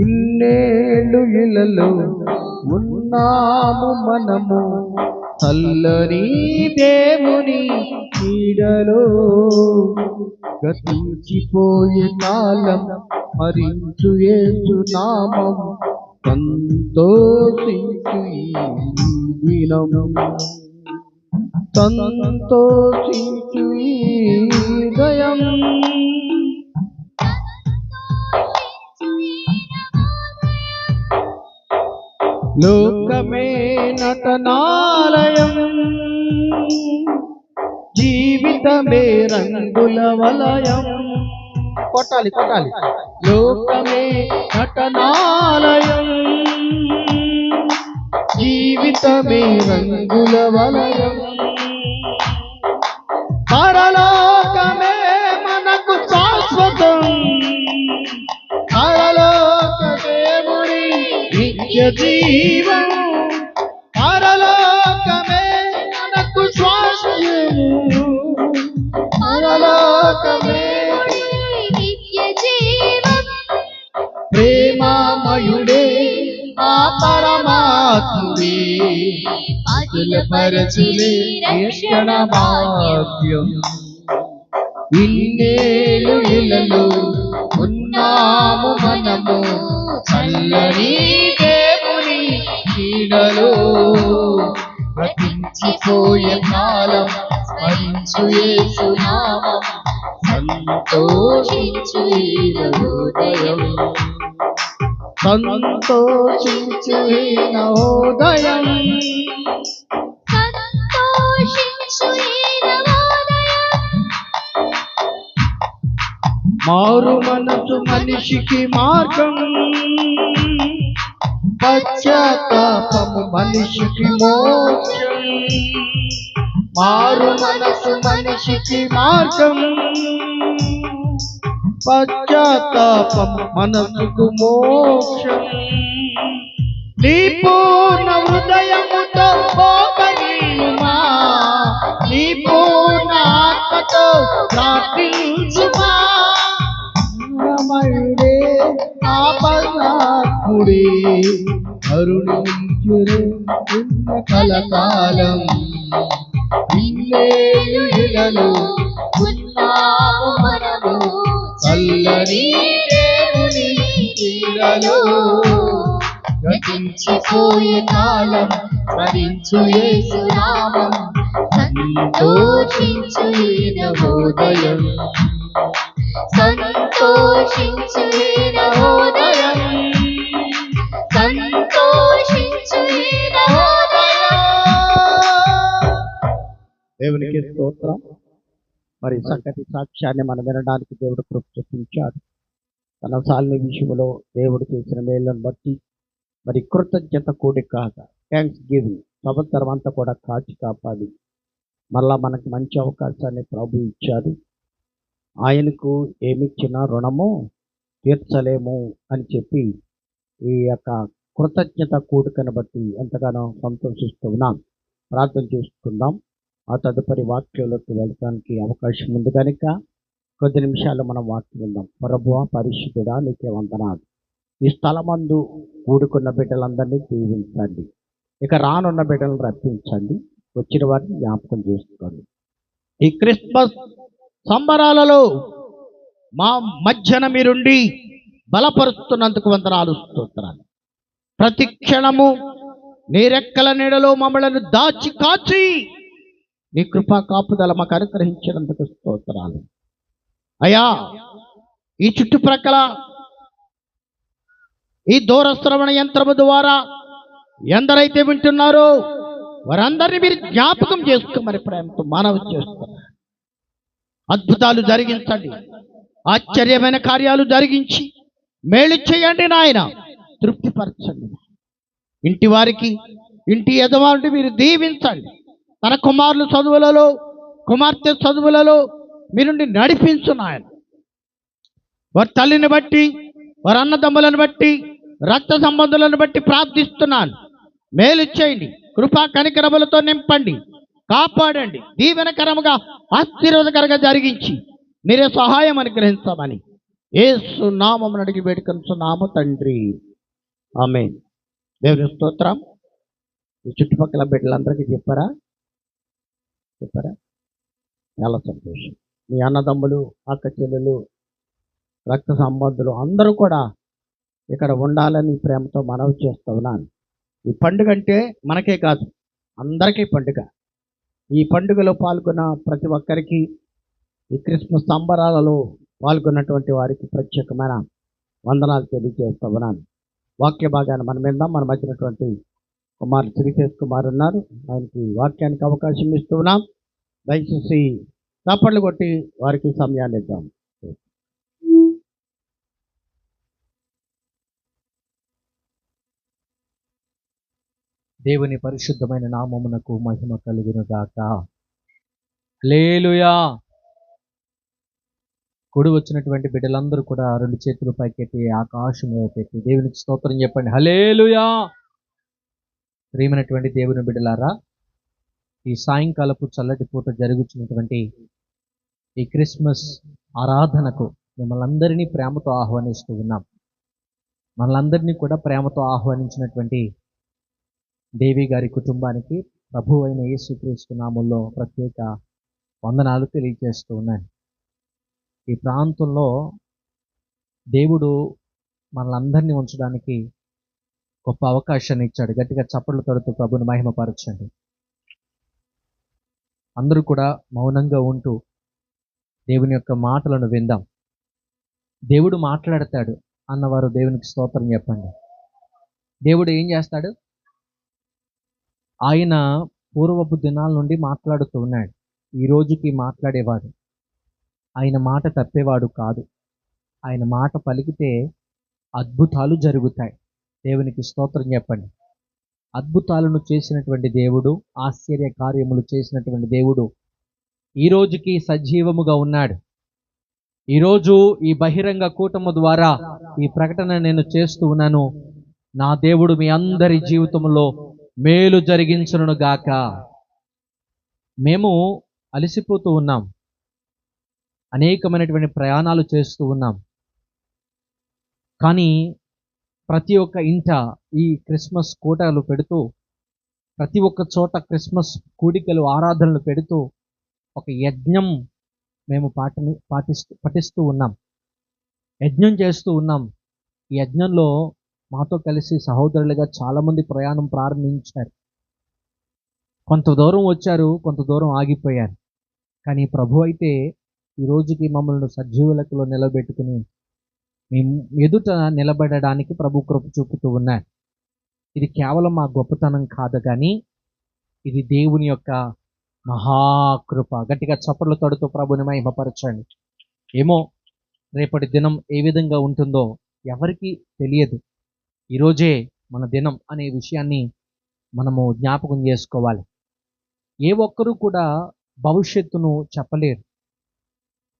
ఇన్నేళ్ళు ఇలలు ఉన్నాము మనము, చల్లని దేవుని నీడలో, గతించిపోయే కాలం మరించు యేసు నామం, సంతోషించు ఈ దినం, సంతోషించు ఈ దయం. లోకమే నటనాలయం, జీవితమే రంగుల వలయం. కొట్టాలి కొట్టాలి. లోకమే నటనాలయం, జీవితమే రంగుల వలయం. పరలోకమే మనకు శాశ్వతం, పరలోక దేవుడి నిత్య జీవం. పరలోకమే మనకు శాశ్వతము, పరలోకమే నిత్య జీవం. ప్రేమామయుడే ఆ పరమాత్ముడే, పరచులే రక్షణ భాగ్యం. ఇన్నేళ్ళు ఇలలు ఉన్నాము మనము, చల్లని దేవుని నీడలో, గతించిపోయే కాలం స్మరించు యేసు నామం, సంతోషించు ఈ నవోదయం, సంతోషించు ఈ నవోదయం, సంతోషించు ఈ నవోదయం. మారు మనసు మనిషికి మార్గం, పశ్చాత్తాపము మనిషికి మోక్షం. మారు మనసు మనిషికి మార్గం, పశ్చాత్తాపము మనసుకు మోక్షం. నీ పూర్ణ హృదయముతో పోగనీయుమా, నీ పూర్ణ ఆత్మతో ప్రార్థించుమా. రమయుడే ఆ పరమాత్ముడే, కరుణించును ఉన్న కలకాలం ఇన్నేళ్ళు ఇలలో ఉన్నాము మనము చల్లని దేవుని నీడలో గతించిపోయే కాలం స్మరించు యేసు నామం సంతోషించు ఈ నవోదయం సంతోషించు ఈ నవోదయం సంతోషించు ఈ నవోదయం. దేవునికి స్తోత్రం. మరి చక్కటి సాక్ష్యాన్ని మనం వినడానికి దేవుడు కృప చూపించాడు. తన సాలిని విషయంలో దేవుడు చేసిన మేళ్ళను బట్టి మరి కృతజ్ఞత కూడిక థ్యాంక్స్ గివింగ్ సంవత్సరం అంతా కూడా కాచి కాపాడి మళ్ళా మనకు మంచి అవకాశాన్ని ప్రభు ఇచ్చాడు. ఆయనకు ఏమిచ్చినా రుణము తీర్చలేము అని చెప్పి ఈ యొక్క కృతజ్ఞత కూడికను బట్టి ఎంతగానో సంతోషిస్తూ ఉన్నాం. ప్రార్థన చేసుకుందాం. ఆ తదుపరి వాక్యంలోకి వెళ్ళడానికి అవకాశం ఉంది కనుక కొద్ది నిమిషాలు మనం వాక్యం విందాం. ప్రభువా పరిశుద్ధుడా నీకే వందనాలు. ఈ స్థలమందు కూడుకున్న బిడ్డలందరినీ దీవించండి. ఇక రానున్న బిడ్డలను రప్పించండి. వచ్చిన వారిని జ్ఞాపకం చేసుకోండి. ఈ క్రిస్మస్ సంబరాలలో మా మధ్యన మీరుండి బలపరుస్తున్నందుకు వందనాలు, స్తోత్రాలు. ప్రతి క్షణము నీ రెక్కల నీడలో మమ్మలను దాచి కాచి నీ కృపా కాపుదల మాకు అనుగ్రహించినందుకు స్తోత్రాలు. అయ్యా, ఈ చుట్టుప్రక్కల ఈ దూర శ్రవణ యంత్రము ద్వారా ఎందరైతే వింటున్నారో వారందరినీ మీరు జ్ఞాపకం చేసుకోమని ప్రేమతో మనవి చేస్తున్నారు. అద్భుతాలు జరిగించండి, ఆశ్చర్యమైన కార్యాలు జరిగించి మేలు చేయండి నాయన, తృప్తిపరచండి. ఇంటి వారికి ఇంటి యజమానుడిని మీరు దీవించండి. తన కుమారులు చదువులలో కుమార్తె చదువులలో మీరుండి నడిపించు నాయన. వారి తల్లిని బట్టి వారి అన్నదమ్ములను బట్టి రక్త సంబంధులను బట్టి ప్రార్థిస్తున్నాను. మేలు చేయండి, కృపా కనికరములతో నింపండి, కాపాడండి, దీవెనకరముగా ఆశీర్వాదకరంగా జరిగించి మీరే సహాయం అనుగ్రహించమని యేసు నామమున అడిగి వేడుకొనుచున్నాము తండ్రి, ఆమేన్. దేవుని స్తోత్రం. ఈ చుట్టుపక్కల బిడ్డలందరికీ చెప్పారా? చాలా సంతోషం. మీ అన్నదమ్ములు, అక్క చెల్లెలు, రక్త సంబంధులు అందరూ కూడా ఇక్కడ ఉండాలని ప్రేమతో మనవి చేస్తూ ఉన్నాను. ఈ పండుగ అంటే మనకే కాదు, అందరికీ పండుగ. ఈ పండుగలో పాల్గొన్న ప్రతి ఒక్కరికి, ఈ క్రిస్మస్ సంబరాలలో పాల్గొన్నటువంటి వారికి ప్రత్యేకమైన వందనాలు తెలియజేస్తూ ఉన్నాను. వాక్య భాగాన్ని మనం విందాం. మన మధ్యనటువంటి కుమార్ శ్రీకేష్ కుమార్ ఉన్నారు. ఆయనకి వాక్యానికి అవకాశం ఇస్తూ ఉన్నాం. దయచేసి చప్పట్లు కొట్టి వారికి సమయాన్ని ఇద్దాం. దేవుని పరిశుద్ధమైన నామమునకు మహిమ కలుగును గాక. హల్లెలూయా. కూడి వచ్చినటువంటి బిడ్డలందరూ కూడా రెండు చేతులు పైకెత్తి ఆకాశం పెట్టి దేవునికి స్తోత్రం చెప్పండి. హల్లెలూయా. ప్రియమైనటువంటి దేవుని బిడ్డలారా, ఈ సాయంకాలపు చల్లటి పూట జరుగుతున్నటువంటి ఈ క్రిస్మస్ ఆరాధనకు మిమ్మల్ని అందరినీ ప్రేమతో ఆహ్వానిస్తూ ఉన్నాం. మనలందరినీ కూడా ప్రేమతో ఆహ్వానించినటువంటి దేవి గారి కుటుంబానికి ప్రభు అయిన యేసుక్రీస్తు నామములో ప్రత్యేక వందనాలు తెలియజేస్తూ ఉన్నాను. ఈ ప్రాంతంలో దేవుడు మనలందరినీ ఉంచడానికి గొప్ప అవకాశాన్ని ఇచ్చాడు. గట్టిగా చప్పట్లు తడుతూ ప్రభుని మహిమపరచండి. అందరూ కూడా మౌనంగా ఉంటూ దేవుని యొక్క మాటలను విందాం. దేవుడు మాట్లాడతాడు అన్నవారు దేవునికి స్తోత్రం చెప్పండి. దేవుడు ఏం చేస్తాడు? ఆయన పూర్వపు దినాల నుండి మాట్లాడుతూ ఉన్నాడు. ఈ రోజుకి మాట్లాడేవాడు. ఆయన మాట తప్పేవాడు కాదు. ఆయన మాట పలికితే అద్భుతాలు జరుగుతాయి. దేవునికి స్తోత్రం చెప్పండి. అద్భుతాలను చేసినటువంటి దేవుడు, ఆశ్చర్య కార్యములు చేసినటువంటి దేవుడు ఈ రోజుకి సజీవముగా ఉన్నాడు. ఈరోజు ఈ బహిరంగ కూటము ద్వారా ఈ ప్రకటన నేను చేస్తూ ఉన్నాను. నా దేవుడు మీ అందరి జీవితంలో మేలు జరిగించును గాక. మేము అలసిపోతూ ఉన్నాం, అనేకమైనటువంటి ప్రయాణాలు చేస్తూ ఉన్నాం. కానీ ప్రతి ఒక్క ఇంట ఈ క్రిస్మస్ కూటలు పెడుతూ, ప్రతి ఒక్క చోట క్రిస్మస్ కూడికలు ఆరాధనలు పెడుతూ ఒక యజ్ఞం మేము పఠిస్తూ ఉన్నాం, యజ్ఞం చేస్తూ ఉన్నాం. ఈ యజ్ఞంలో మాతో కలిసి సహోదరులుగా చాలామంది ప్రయాణం ప్రారంభించారు. కొంత దూరం వచ్చారు, కొంత దూరం ఆగిపోయారు. కానీ ప్రభు అయితే ఈ రోజుకి మమ్మల్ని సజీవ లెక్కలో నిలబెట్టుకుని మీ ఎదుట నిలబడడానికి ప్రభు కృప చూపుతూ ఉన్నారు. ఇది కేవలం మా గొప్పతనం కాదు, కానీ ఇది దేవుని యొక్క మహాకృప. గట్టిగా చప్పట్లు తడుతూ ప్రభుని మహిమపరచండి. ఏమో రేపటి దినం ఏ విధంగా ఉంటుందో ఎవరికి తెలియదు. ఈరోజే మన దినం అనే విషయాన్ని మనము జ్ఞాపకం చేసుకోవాలి. ఏ ఒక్కరూ కూడా భవిష్యత్తును చెప్పలేరు.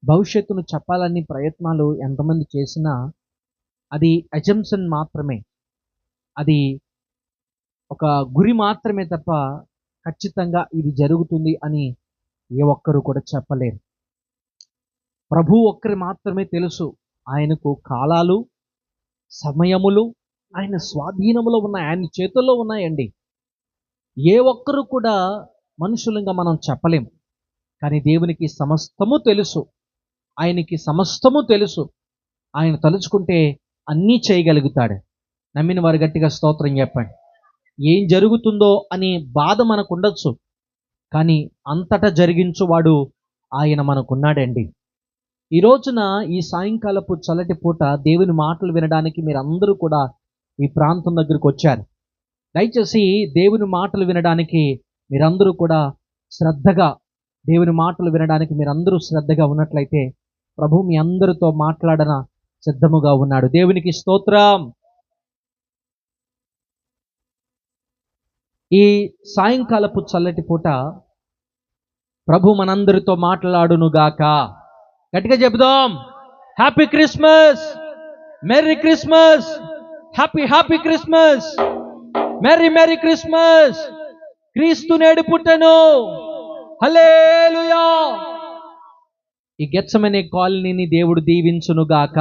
భవిష్యత్తును చెప్పాలని ప్రయత్నాలు ఎంతమంది చేసినా అది అజంప్షన్ మాత్రమే, అది ఒక గురి మాత్రమే తప్ప ఖచ్చితంగా ఇది జరుగుతుంది అని ఏ ఒక్కరు కూడా చెప్పలేరు. ప్రభు ఒక్కరి మాత్రమే తెలుసు. ఆయనకు కాలాలు, సమయములు ఆయన స్వాధీనములో ఉన్నాయి, ఆయన చేతుల్లో ఉన్నాయండి. ఏ ఒక్కరు కూడా మనుషులంగా మనం చెప్పలేం. కానీ దేవునికి సమస్తము తెలుసు, ఆయనకి సమస్తము తెలుసు. ఆయన తలుచుకుంటే అన్నీ చేయగలుగుతాడు. నమ్మిన వారు గట్టిగా స్తోత్రం చెప్పండి. ఏం జరుగుతుందో అని బాధ మనకు ఉండొచ్చు, కానీ అంతటా జరిగించువాడు ఆయన మనకున్నాడండి. ఈ రోజున ఈ సాయంకాలపు చల్లటి పూట దేవుని మాటలు వినడానికి మీరందరూ కూడా ఈ ప్రాంతం దగ్గరికి వచ్చారు. దయచేసి దేవుని మాటలు వినడానికి మీరందరూ కూడా శ్రద్ధగా, దేవుని మాటలు వినడానికి మీరందరూ శ్రద్ధగా ఉన్నట్లయితే ప్రభు మీ అందరితో మాట్లాడన సిద్ధముగా ఉన్నాడు. దేవునికి స్తోత్రం. ఈ సాయంకాలపు చల్లటి పూట ప్రభు మనందరితో మాట్లాడునుగాక. గట్టిగా చెబుదాం, happy Christmas, merry Christmas, happy happy Christmas, merry merry Christmas. క్రీస్తు నేడు పుట్టెను, హల్లెలూయా. ఈ గెత్సెమనే కాలనీని దేవుడు దీవించునుగాక.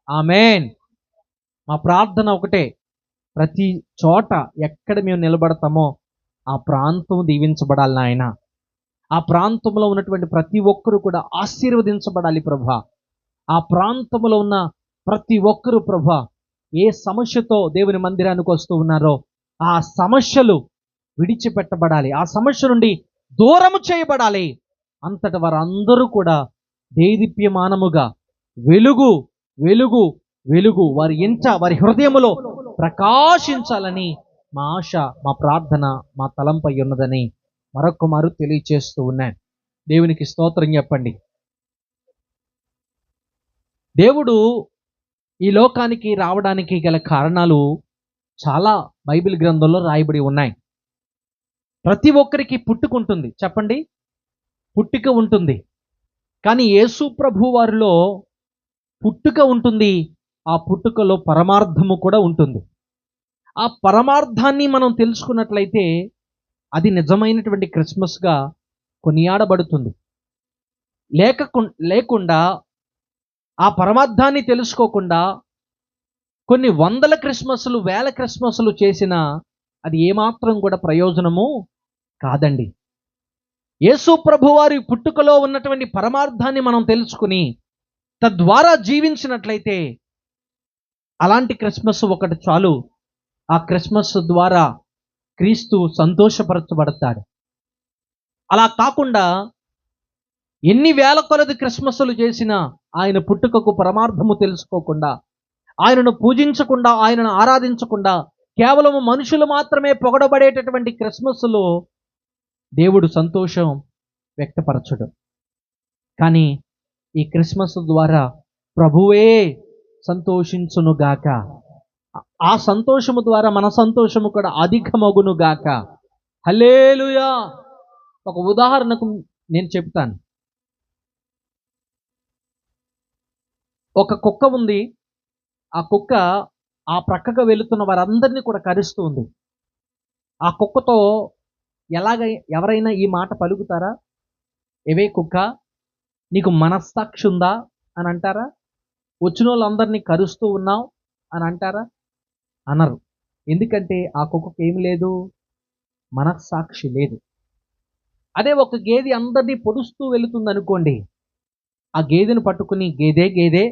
ఆమేన్. మా ప్రార్థన ఒకటే, ప్రతి చోట ఎక్కడ మేము నిలబడతామో ఆ ప్రాంతం దీవించబడాలి నాయన. ఆ ప్రాంతంలో ఉన్నటువంటి ప్రతి ఒక్కరు కూడా ఆశీర్వదించబడాలి ప్రభా. ఆ ప్రాంతంలో ఉన్న ప్రతి ఒక్కరు ప్రభా ఏ సమస్యతో దేవుని మందిరానికి వస్తూ ఉన్నారో ఆ సమస్యలు విడిచిపెట్టబడాలి, ఆ సమస్య నుండి దూరము చేయబడాలి. అంతట వారందరూ కూడా దేదీప్యమానముగా వెలుగు వెలుగు వెలుగు వారి ఇంట, వారి హృదయములో ప్రకాశించాలని మా ఆశ, మా ప్రార్థన, మా తలంపై ఉన్నదని మరొక మారు తెలియచేస్తూ ఉన్నాను. దేవునికి స్తోత్రం చెప్పండి. దేవుడు ఈ లోకానికి రావడానికి గల కారణాలు చాలా బైబిల్ గ్రంథంలో రాయబడి ఉన్నాయి. ప్రతి ఒక్కరికి పుట్టుకుంటుంది, చెప్పండి, పుట్టుక ఉంటుంది. కానీ యేసు ప్రభు వారిలో పుట్టుక ఉంటుంది, ఆ పుట్టుకలో పరమార్థము కూడా ఉంటుంది. ఆ పరమార్థాన్ని మనం తెలుసుకున్నట్లయితే అది నిజమైనటువంటి క్రిస్మస్గా కొనియాడబడుతుంది. లేకుండా ఆ పరమార్థాన్ని తెలుసుకోకుండా కొన్ని వందల క్రిస్మస్లు, వేల క్రిస్మస్లు చేసినా అది ఏమాత్రం కూడా ప్రయోజనము కాదండి. యేసు ప్రభు వారి పుట్టుకలో ఉన్నటువంటి పరమార్థాన్ని మనం తెలుసుకుని తద్వారా జీవించినట్లయితే అలాంటి క్రిస్మస్ ఒకటి చాలు. ఆ క్రిస్మస్ ద్వారా క్రీస్తు సంతోషపరచబడతాడు. అలా కాకుండా ఎన్ని వేల కొలది క్రిస్మస్లు చేసినా ఆయన పుట్టుకకు పరమార్థము తెలుసుకోకుండా, ఆయనను పూజించకుండా, ఆయనను ఆరాధించకుండా కేవలం మనుషులు మాత్రమే పొగడబడేటటువంటి క్రిస్మస్లో దేవుడు సంతోషం వ్యక్తపరచడు. కానీ ఈ క్రిస్మస్ ద్వారా ప్రభువే సంతోషించునుగాక. ఆ సంతోషము ద్వారా మన సంతోషము కూడా అధికమగునుగాక. హల్లెలూయా. ఒక ఉదాహరణకు నేను చెప్తాను. ఒక కుక్క ఉంది. ఆ కుక్క ఆ ప్రక్కగా వెళుతున్న వారందరినీ కూడా కరుస్తూ ఉంది. ఆ కుక్కతో ఎవరైనా ఈ మాట పలుకుతారా? ఏవే కుక్క, నీకు మనస్సాక్షి ఉందా అని అంటారా? వచ్చిన వాళ్ళందరినీ కరుస్తూ ఉన్నావు అని అంటారా? అనరు. ఎందుకంటే ఆ కుక్కకు ఏమి లేదు, మనస్సాక్షి లేదు. అదే ఒక గేదె అందరినీ పొడుస్తూ వెళుతుంది అనుకోండి, ఆ గేదెను పట్టుకుని గేదె గేదె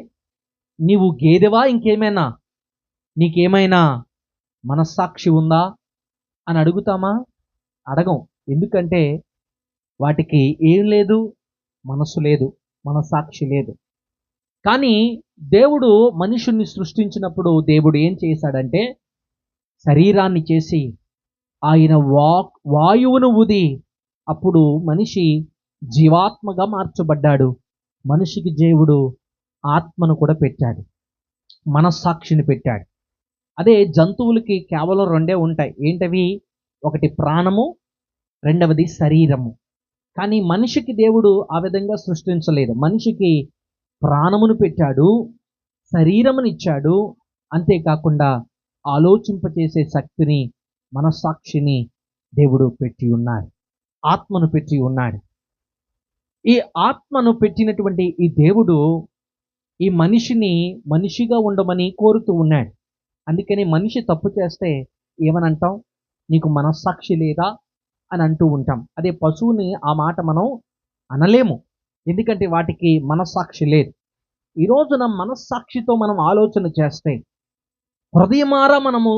నీవు గేదెవా ఇంకేమైనా, నీకేమైనా మనస్సాక్షి ఉందా అని అడుగుతామా? అడగం. ఎందుకంటే వాటికి ఏం లేదు, మనసు లేదు, మనస్సాక్షి లేదు. కానీ దేవుడు మనుషుణ్ణి సృష్టించినప్పుడు దేవుడు ఏం చేశాడంటే శరీరాన్ని చేసి ఆయన వాయువును ఊది అప్పుడు మనిషి జీవాత్మగా మార్చబడ్డాడు. మనిషికి దేవుడు ఆత్మను కూడా పెట్టాడు, మనస్సాక్షిని పెట్టాడు. అదే జంతువులకి కేవలం రెండే ఉంటాయి. ఏంటవి? ఒకటి ప్రాణము, రెండవది శరీరము. కానీ మనిషికి దేవుడు ఆ విధంగా సృష్టించలేదు. మనిషికి ప్రాణమును పెట్టాడు, శరీరమునిచ్చాడు, అంతేకాకుండా ఆలోచింపచేసే శక్తిని, మనస్సాక్షిని దేవుడు పెట్టి ఉన్నాడు, ఆత్మను పెట్టి ఉన్నాడు. ఈ ఆత్మను పెట్టినటువంటి ఈ దేవుడు ఈ మనిషిని మనిషిగా ఉండమని కోరుతూ ఉన్నాడు. అందుకని మనిషి తప్పు చేస్తే ఏమనంటాం? నీకు మనస్సాక్షి లేదా అని అంటూ ఉంటాం. అదే పశువుని ఆ మాట మనం అనలేము, ఎందుకంటే వాటికి మనస్సాక్షి లేదు. ఈ రోజున మనస్సాక్షితో మనం ఆలోచన చేస్తే, హృదయమారా మనము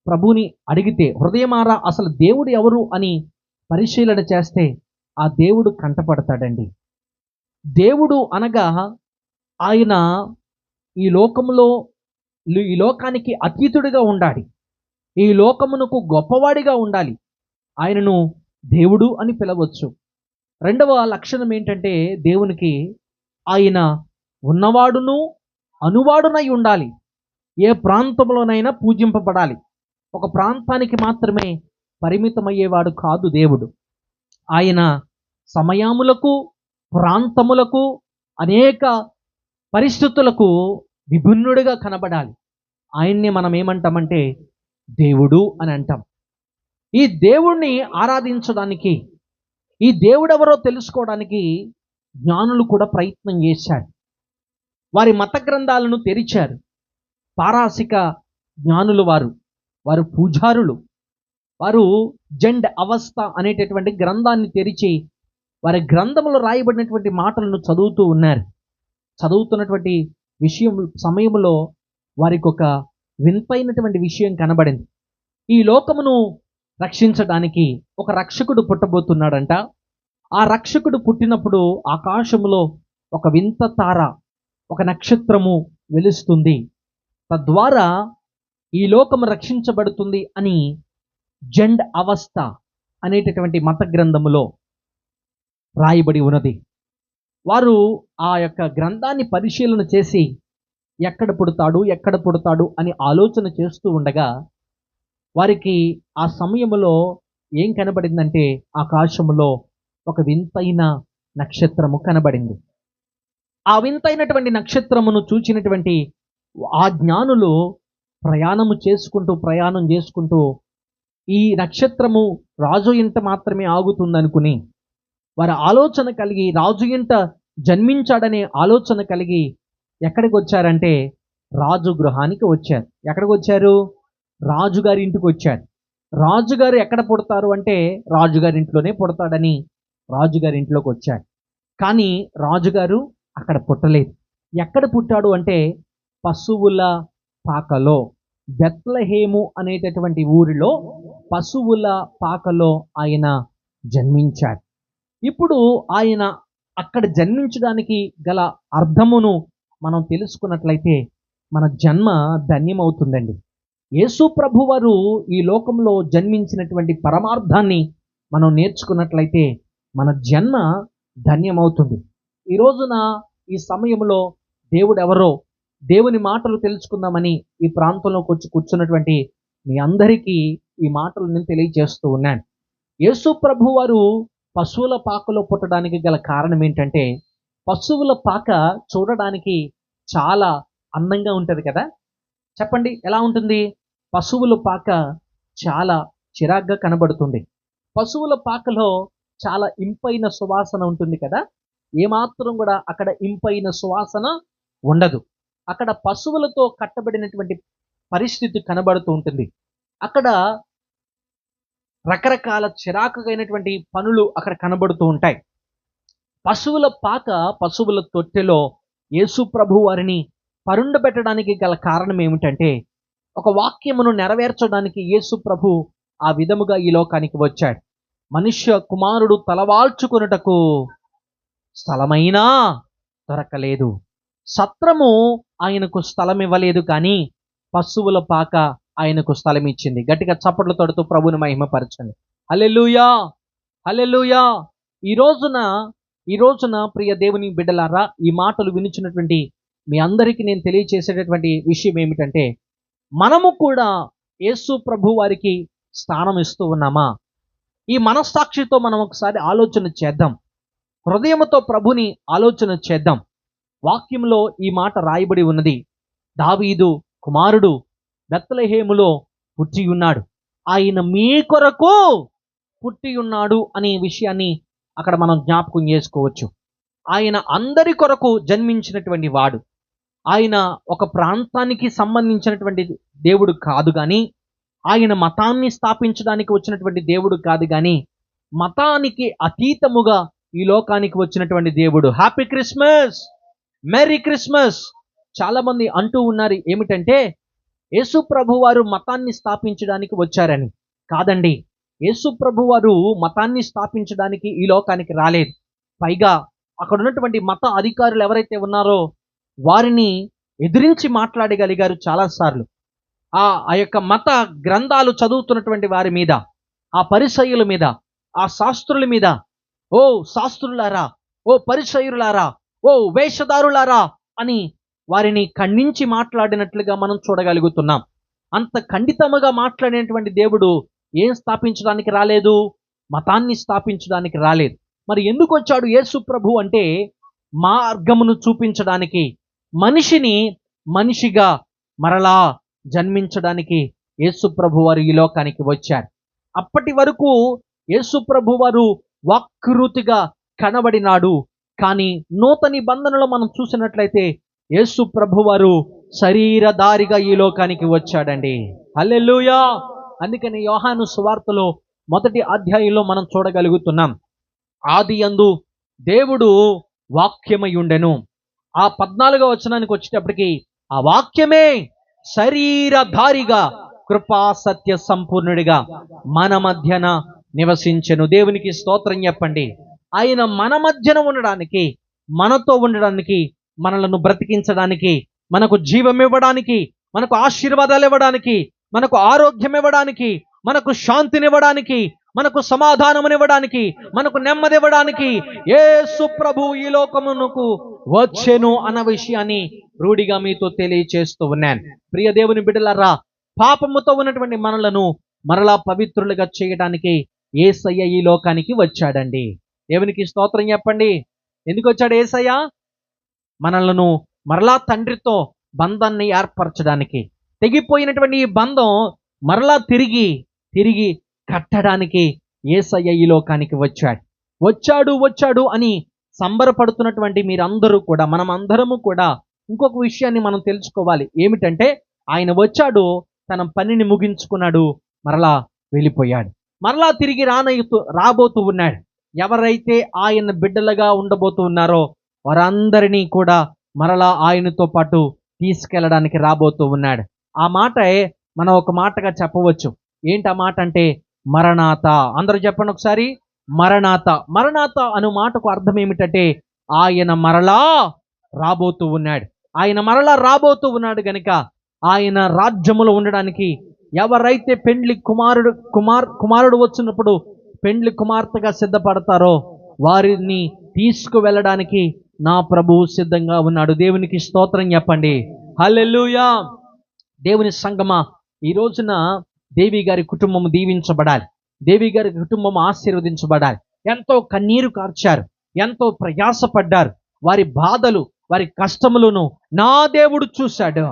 ప్రభుని అడిగితే, హృదయమారా అసలు దేవుడు ఎవరు అని పరిశీలన చేస్తే ఆ దేవుడు కంటపడతాడండి. దేవుడు అనగా ఆయన ఈ లోకములో, ఈ లోకానికి అతీతుడిగా ఉండాలి, ఈ లోకమునకు గొప్పవాడిగా ఉండాలి. ఆయనను దేవుడు అని పిలవచ్చు. రెండవ లక్షణం ఏంటంటే దేవునికి ఆయన ఉన్నవాడును అనువాడునై ఉండాలి. ఏ ప్రాంతంలోనైనా పూజింపబడాలి. ఒక ప్రాంతానికి మాత్రమే పరిమితమయ్యేవాడు కాదు దేవుడు. ఆయన సమయములకు, ప్రాంతములకు, అనేక పరిస్థితులకు విభిన్నుడిగా కనబడాలి. ఆయన్ని మనం ఏమంటామంటే దేవుడు అని అంటాం. ఈ దేవుణ్ణి ఆరాధించడానికి, ఈ దేవుడెవరో తెలుసుకోవడానికి జ్ఞానులు కూడా ప్రయత్నం చేశారు. వారి మత గ్రంథాలను తెరిచారు. పారాసిక జ్ఞానులు వారు పూజారులు. వారు జండ్ అవస్థ అనేటటువంటి గ్రంథాన్ని తెరిచి వారి గ్రంథంలో రాయబడినటువంటి మాటలను చదువుతూ ఉన్నారు. చదువుతున్నటువంటి సమయంలో వారికి ఒక వింతైనటువంటి విషయం కనబడింది. ఈ లోకమును రక్షించడానికి ఒక రక్షకుడు పుట్టబోతున్నాడంట. ఆ రక్షకుడు పుట్టినప్పుడు ఆకాశంలో ఒక వింత తార, ఒక నక్షత్రము వెలుస్తుంది. తద్వారా ఈ లోకము రక్షించబడుతుంది అని జండ్ అవస్థ అనేటటువంటి మత గ్రంథములో రాయబడి ఉన్నది. వారు ఆ యొక్క గ్రంథాన్ని పరిశీలన చేసి ఎక్కడ పుడతాడు అని ఆలోచన చేస్తూ ఉండగా వారికి ఆ సమయంలో ఏం కనబడిందంటే ఆకాశములో ఒక వింతైన నక్షత్రము కనబడింది. ఆ వింతైనటువంటి నక్షత్రమును చూచినటువంటి ఆ జ్ఞానులు ప్రయాణం చేసుకుంటూ ఈ నక్షత్రము రాజు ఇంట మాత్రమే ఆగుతుందనుకుని వారి ఆలోచన కలిగి, రాజు ఇంట జన్మించాడనే ఆలోచన కలిగి ఎక్కడికి వచ్చారంటే రాజు గృహానికి వచ్చారు. ఎక్కడికి వచ్చారు? రాజుగారి ఇంటికి వచ్చారు. రాజుగారు ఎక్కడ పుడతారు అంటే రాజుగారి ఇంట్లోనే పుడతాడని రాజుగారి ఇంట్లోకి వచ్చారు. కానీ రాజుగారు అక్కడ పుట్టలేదు. ఎక్కడ పుట్టాడు అంటే పశువుల పాకలో, బెత్లెహేము అనేటటువంటి ఊరిలో పశువుల పాకలో ఆయన జన్మించాడు. ఇప్పుడు ఆయన అక్కడ జన్మించడానికి గల అర్థమును మనం తెలుసుకున్నట్లయితే మన జన్మ ధన్యమవుతుందండి. యేసు ప్రభువారు ఈ లోకంలో జన్మించినటువంటి పరమార్థాన్ని మనం నేర్చుకున్నట్లయితే మన జన్మ ధన్యమవుతుంది. ఈ రోజున ఈ సమయంలో దేవుడు ఎవరో, దేవుని మాటలు తెలుసుకుందామని ఈ ప్రాంతంలోకి వచ్చి కూర్చున్నటువంటి మీ అందరికీ ఈ మాటలు నేను తెలియజేస్తూ ఉన్నాను. యేసు ప్రభువారు పశువుల పాకలో పుట్టడానికి గల కారణం ఏంటంటే, పశువుల పాక చూడడానికి చాలా అందంగా ఉంటుంది కదా. చెప్పండి, ఎలా ఉంటుంది? పశువుల పాక చాలా చిరాగ్గా కనబడుతుంది. పశువుల పాకలో చాలా ఇంపైన సువాసన ఉంటుంది కదా. ఏమాత్రం కూడా అక్కడ ఇంపైన సువాసన ఉండదు. అక్కడ పశువులతో కట్టబడినటువంటి పరిస్థితి కనబడుతూ ఉంటుంది. అక్కడ రకరకాల చిరాకుగైనటువంటి పనులు అక్కడ కనబడుతూ ఉంటాయి. పశువుల పాక, పశువుల తొట్టెలో యేసు ప్రభు వారిని పరుండబెట్టడానికి గల కారణం ఏమిటంటే, ఒక వాక్యమును నెరవేర్చడానికి యేసు ప్రభు ఆ విధముగా ఈ లోకానికి వచ్చాడు. మనుష్య కుమారుడు తలవాల్చుకొనుటకు స్థలమైనా దొరకలేదు. సత్రము ఆయనకు స్థలం ఇవ్వలేదు, కానీ పశువుల పాక ఆయనకు స్థలం ఇచ్చింది. గట్టిగా చప్పట్లు తడుతూ ప్రభుని మహిమపరచండి. హల్లెలూయా, హల్లెలూయా. ఈ రోజున ప్రియ దేవుని బిడ్డలారా, ఈ మాటలు వినిచినటువంటి మీ అందరికీ నేను తెలియచేసేటటువంటి విషయం ఏమిటంటే, మనము కూడా యేసు ప్రభు వారికి స్థానం ఇస్తూ ఉన్నామా? ఈ మనస్సాక్షితో మనం ఒకసారి ఆలోచన చేద్దాం. హృదయముతో ప్రభుని ఆలోచన చేద్దాం. వాక్యంలో ఈ మాట రాయబడి ఉన్నది, దావీదు కుమారుడు బెత్లెహేములో పుట్టి ఉన్నాడు, ఆయన మీ కొరకు పుట్టి ఉన్నాడు అనే విషయాన్ని అక్కడ మనం జ్ఞాపకం చేసుకోవచ్చు. ఆయన అందరి కొరకు జన్మించినటువంటి వాడు. ఆయన ఒక ప్రాంతానికి సంబంధించినటువంటి దేవుడు కాదు, కానీ ఆయన మతాన్ని స్థాపించడానికి వచ్చినటువంటి దేవుడు కాదు, కానీ మతానికి అతీతముగా ఈ లోకానికి వచ్చినటువంటి దేవుడు. Happy Christmas, merry Christmas. చాలా మంది అంటూ ఉన్నారు ఏమిటంటే, యేసు ప్రభు వారు మతాన్ని స్థాపించడానికి వచ్చారని. కాదండి, యేసు ప్రభు వారు మతాన్ని స్థాపించడానికి ఈ లోకానికి రాలేదు. పైగా అక్కడ ఉన్నటువంటి మత అధికారులు ఎవరైతే ఉన్నారో వారిని ఎదిరించి మాట్లాడగలిగారు చాలాసార్లు. ఆ యొక్క మత గ్రంథాలు చదువుతున్నటువంటి వారి మీద, ఆ పరిసయ్యుల మీద, ఆ శాస్త్రుల మీద, ఓ శాస్త్రులారా, ఓ పరిసయ్యులారా, ఓ వేషధారులారా అని వారిని ఖండించి మాట్లాడినట్లుగా మనం చూడగలుగుతున్నాం. అంత ఖండితముగా మాట్లాడినటువంటి దేవుడు ఏం స్థాపించడానికి రాలేదు? మతాన్ని స్థాపించడానికి రాలేదు. మరి ఎందుకు వచ్చాడు యేసు ప్రభు అంటే, మార్గమును చూపించడానికి, మనిషిని మనిషిగా మరలా జన్మించడానికి యేసు ప్రభు వారు ఈ లోకానికి వచ్చారు. అప్పటి వరకు యేసు ప్రభు వారు వాకృతిగా కనబడినాడు, కానీ నూతన నిబంధనలో మనం చూసినట్లయితే యేసు ప్రభు వారు శరీరధారిగా ఈ లోకానికి వచ్చాడండి. హల్లెలూయా. అందుకని యోహాను సువార్తలో 1వ అధ్యాయంలో మనం చూడగలుగుతున్నాం, ఆదియందు దేవుడు వాక్యమై ఉండెను. ఆ 14వ వచనానికి వచ్చేటప్పటికి, ఆ వాక్యమే శరీరధారిగా కృపా సత్య సంపూర్ణుడిగా మన మధ్యన నివసించెను. దేవునికి స్తోత్రం చెప్పండి. ఆయన మన మధ్యన ఉండడానికి, మనతో ఉండడానికి, మనలను బ్రతికించడానికి, మనకు జీవం ఇవ్వడానికి, మనకు ఆశీర్వాదాలు ఇవ్వడానికి, మనకు ఆరోగ్యం ఇవ్వడానికి, మనకు శాంతినివ్వడానికి, మనకు సమాధానమునివ్వడానికి, మనకు నెమ్మదివ్వడానికి యేసు ప్రభు ఈ లోకమునకు వచ్చెను అన్న విషయాన్ని రూఢిగా మీతో తెలియచేస్తూ ఉన్నాను. ప్రియ దేవుని బిడ్డలారా, పాపముతో ఉన్నటువంటి మనలను మరలా పవిత్రులుగా చేయడానికి యేసయ్య ఈ లోకానికి వచ్చాడండి. దేవునికి స్తోత్రం చెప్పండి. ఎందుకు వచ్చాడు యేసయ్య? మనలను మరలా తండ్రితో బంధాన్ని ఏర్పరచడానికి, తెగిపోయినటువంటి ఈ బంధం మరలా తిరిగి కట్టడానికి యేసయ్య ఈ లోకానికి వచ్చాడు అని సంబరపడుతున్నటువంటి మీరందరూ కూడా, మనం అందరము కూడా ఇంకొక విషయాన్ని మనం తెలుసుకోవాలి. ఏమిటంటే, ఆయన వచ్చాడు, తన పనిని ముగించుకున్నాడు, మరలా వెళ్ళిపోయాడు, మరలా తిరిగి రాబోతూ ఉన్నాడు. ఎవరైతే ఆయన బిడ్డలుగా ఉండబోతూ ఉన్నారో వారందరినీ కూడా మరలా ఆయనతో పాటు తీసుకెళ్ళడానికి రాబోతూ ఉన్నాడు. ఆ మాటే మనం ఒక మాటగా చెప్పవచ్చు. ఏంటి ఆ మాట అంటే, మరణాత. అందరూ చెప్పండి ఒకసారి, మరణాత. మరణాత అను మాటకు అర్థం ఏమిటంటే, ఆయన మరలా రాబోతూ ఉన్నాడు. ఆయన మరలా రాబోతూ ఉన్నాడు గనుక ఆయన రాజ్యములో ఉండడానికి ఎవరైతే పెండ్లి కుమారుడు వచ్చినప్పుడు పెండ్లి కుమార్తెగా సిద్ధపడతారో వారిని తీసుకువెళ్ళడానికి నా ప్రభువు సిద్ధంగా ఉన్నాడు. దేవునికి స్తోత్రం చెప్పండి. హల్లెలూయా. దేవుని సంగమా, ఈ రోజున దేవి గారి కుటుంబం దీవించబడాలి, దేవి గారి కుటుంబం ఆశీర్వదించబడాలి. ఎంతో కన్నీరు కార్చారు, ఎంతో ప్రయాసపడ్డారు. వారి బాధలు, వారి కష్టములను నా దేవుడు చూశాడు.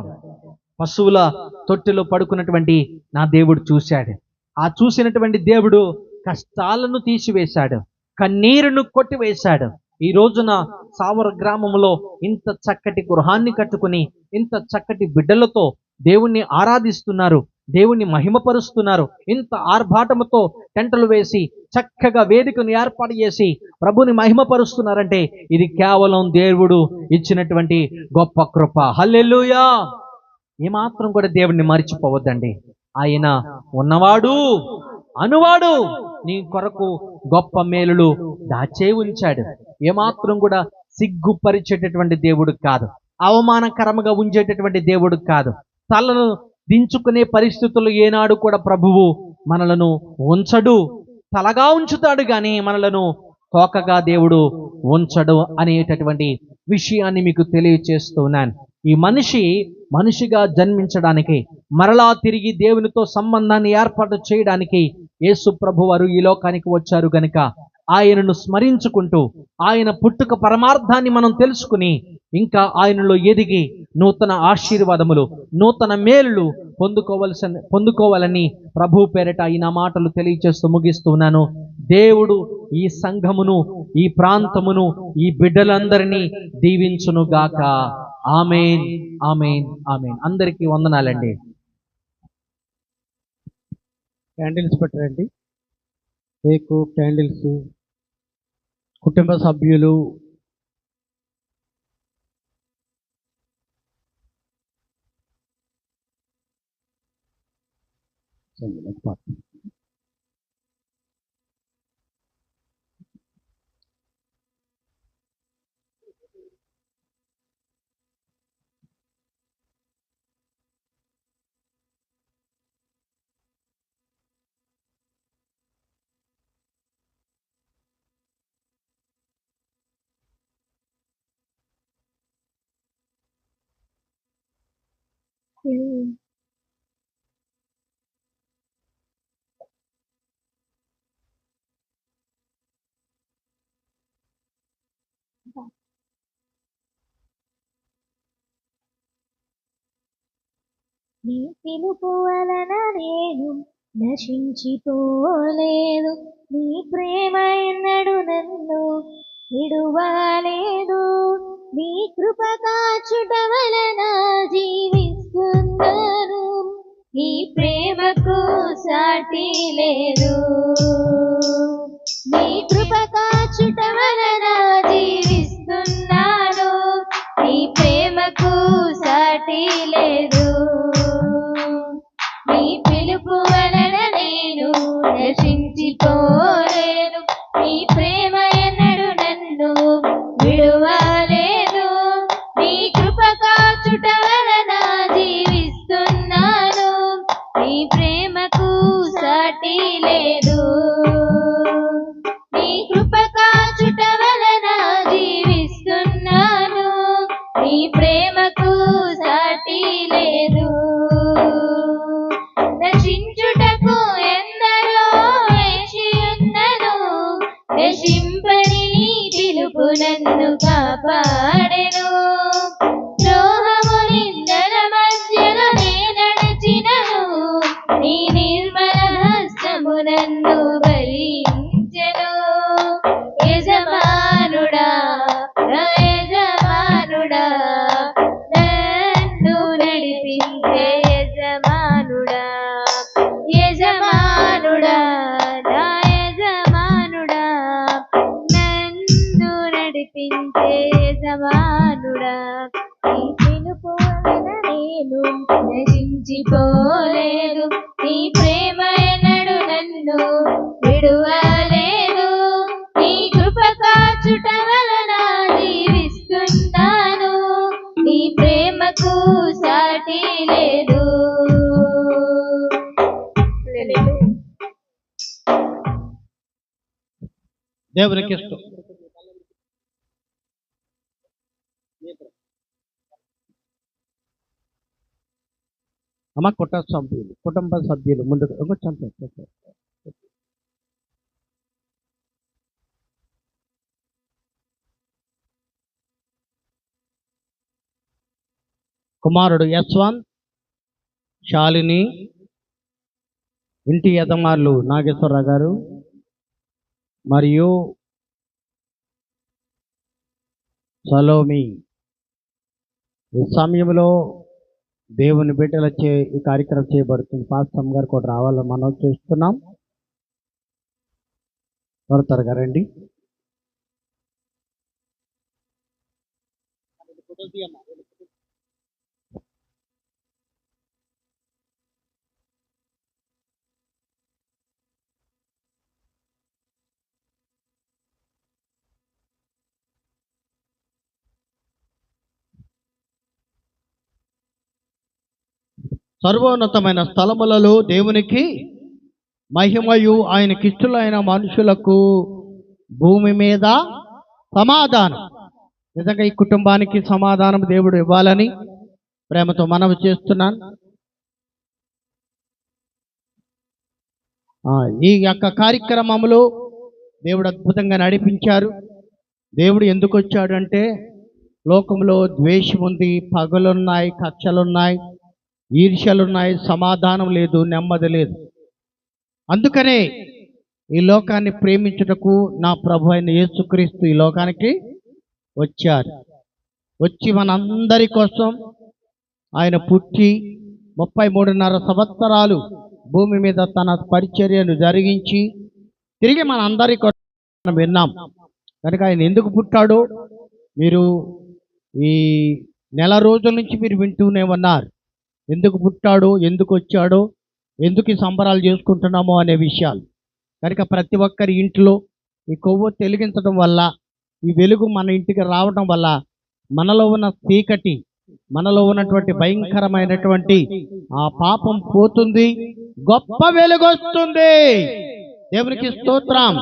పశువుల తొట్టెలో పడుకున్నటువంటి నా దేవుడు చూశాడు. ఆ చూసినటువంటి దేవుడు కష్టాలను తీసివేశాడు, కన్నీరును కొట్టివేశాడు. ఈ రోజున సావర గ్రామంలో ఇంత చక్కటి గృహాన్ని కట్టుకుని, ఇంత చక్కటి బిడ్డలతో దేవుణ్ణి ఆరాధిస్తున్నారు, దేవుణ్ణి మహిమపరుస్తున్నారు. ఇంత ఆర్భాటముతో టెంటలు వేసి చక్కగా వేదికను ఏర్పాటు చేసి ప్రభుని మహిమపరుస్తున్నారంటే ఇది కేవలం దేవుడు ఇచ్చినటువంటి గొప్ప కృప. హల్లెలూయా. ఏమాత్రం కూడా దేవుణ్ణి మర్చిపోవద్దండి. ఆయన ఉన్నవాడు అనువాడు నీ కొరకు గొప్ప మేలులు దాచే ఉంచాడు. ఏమాత్రం కూడా సిగ్గుపరిచేటటువంటి దేవుడు కాదు, అవమానకరముగా ఉంచేటటువంటి దేవుడు కాదు. తలను దించుకునే పరిస్థితులు ఏనాడు కూడా ప్రభువు మనలను ఉంచడు. తలగా ఉంచుతాడు కానీ మనలను తోకగా దేవుడు ఉంచడు అనేటటువంటి విషయాన్ని మీకు తెలియచేస్తున్నాను. ఈ మనిషిగా జన్మించడానికి, మరలా తిరిగి దేవునితో సంబంధాన్ని ఏర్పాటు చేయడానికి యేసు ప్రభువారు ఈ లోకానికి వచ్చారు గనుక ఆయనను స్మరించుకుంటూ ఆయన పుట్టుక పరమార్థాన్ని మనం తెలుసుకుని ఇంకా ఆయనలో ఎదిగి నూతన ఆశీర్వాదములు, నూతన మేలులు పొందుకోవాలని ప్రభు పేరిట ఈ నా మాటలు తెలియచేస్తూ ముగిస్తున్నాను. దేవుడు ఈ సంఘమును, ఈ ప్రాంతమును, ఈ బిడ్డలందరినీ దీవించునుగాక. ఆమేన్, ఆమేన్, ఆమేన్. అందరికీ వందనాలండి. క్యాండిల్స్ పెట్టండి. కేకు, క్యాండిల్స్, కుటుంబ సభ్యులు, నీ పిలుపు వలన నేను నశించిపోలేదు, నీ ప్రేమ ఎన్నడు నన్ను విడువలేదు, నీ కృప కాచుట వలన జీవిస్తున్నాను, నీ ప్రేమకు సాటి లేదు, నీ కృప కాచుట వలన జీవిస్తున్నాను, నీ ప్రేమకు సాటి లేదు, నీ పిలుపు వలన నేను నశించిపోలేదు, నీ ప్రేమ ఎన్నడు నన్ను విడువలేదు, నీ కృప కాచుట వలన జీవిస్తున్నాను, నీ ప్రేమకు సాటి లేదు, నీ కృప కాచుట వలన జీవిస్తున్నాను, నీ ప్రేమకు సాటి లేదు. నశించుటకు ఎందరో వేచియున్నను, నశింపని నీ పిలుపు నన్ను కాపాడెను, ద్రోహము నిందల మధ్యలో నే నడిచినను, నీ నిర్మల హస్తము నన్ను భరించెను, యజమానుడా నా యజమానుడా నన్ను నడిపించే యజమానుడా, యజమానుడా నా యజమానుడా నన్ను నడిపించే యజమానుడా, నీ పిలుపు వలన నేను నశించిపోలేదు, నీ ప్రేమ ఎన్నడు నన్ను విడువలేదు, నీ కృప కాచుట వలన జీవిస్తున్నాను, నీ ప్రేమకు సాటి లేదు. దేవునికి ఇష్టం. అమ్మ కుటుంబ సభ్యులు ముందుకు వచ్చాను. కుమారుడు యశ్వంత్, శాలిని, ఇంటి యజమానులు నాగేశ్వరరావు గారు మరియు సలోమి. ఈ సమయంలో దేవుని బిడ్డలచే ఈ కార్యక్రమం చేయబడుతుంది. పాస్టర్ గారు కూడా రావాలని మనం చేస్తున్నాం. త్వరగా రండి. సర్వోన్నతమైన స్థలములలో దేవునికి మహిమయు ఆయనకిష్టులైన మనుషులకు భూమి మీద సమాధానం. నిజంగా ఈ కుటుంబానికి సమాధానం దేవుడు ఇవ్వాలని ప్రేమతో మనవి చేస్తున్నాను. ఈ యొక్క కార్యక్రమంలో దేవుడు అద్భుతంగా నడిపించారు. దేవుడు ఎందుకు వచ్చాడంటే లోకంలో ద్వేషం ఉంది, పగలున్నాయి, కక్షలున్నాయి, ఈర్ష్యలున్నాయి, సమాధానం లేదు, నెమ్మది లేదు. అందుకనే ఈ లోకాన్ని ప్రేమించుటకు నా ప్రభు అయిన యేసుక్రీస్తు ఈ లోకానికి వచ్చారు. వచ్చి మనందరి కోసం ఆయన పుట్టి 33.5 సంవత్సరాలు భూమి మీద తన పరిచర్యను జరిగించి తిరిగి మనందరి కోసం మనం విన్నాం. కనుక ఆయన ఎందుకు పుట్టాడో మీరు ఈ నెల రోజుల నుంచి మీరు వింటూనే ఉన్నారు. ఎందుకు పుట్టాడో, ఎందుకు వచ్చాడో, ఎందుకు ఈ సంబరాలు చేసుకుంటున్నామో అనే విషయాలు. కనుక ప్రతి ఒక్కరి ఇంట్లో ఈ కొవ్వు వెలిగించడం వల్ల, ఈ వెలుగు మన ఇంటికి రావడం వల్ల మనలో ఉన్న చీకటి, మనలో ఉన్నటువంటి భయంకరమైనటువంటి ఆ పాపం పోతుంది, గొప్ప వెలుగు వస్తుంది. దేవునికి స్తోత్రం.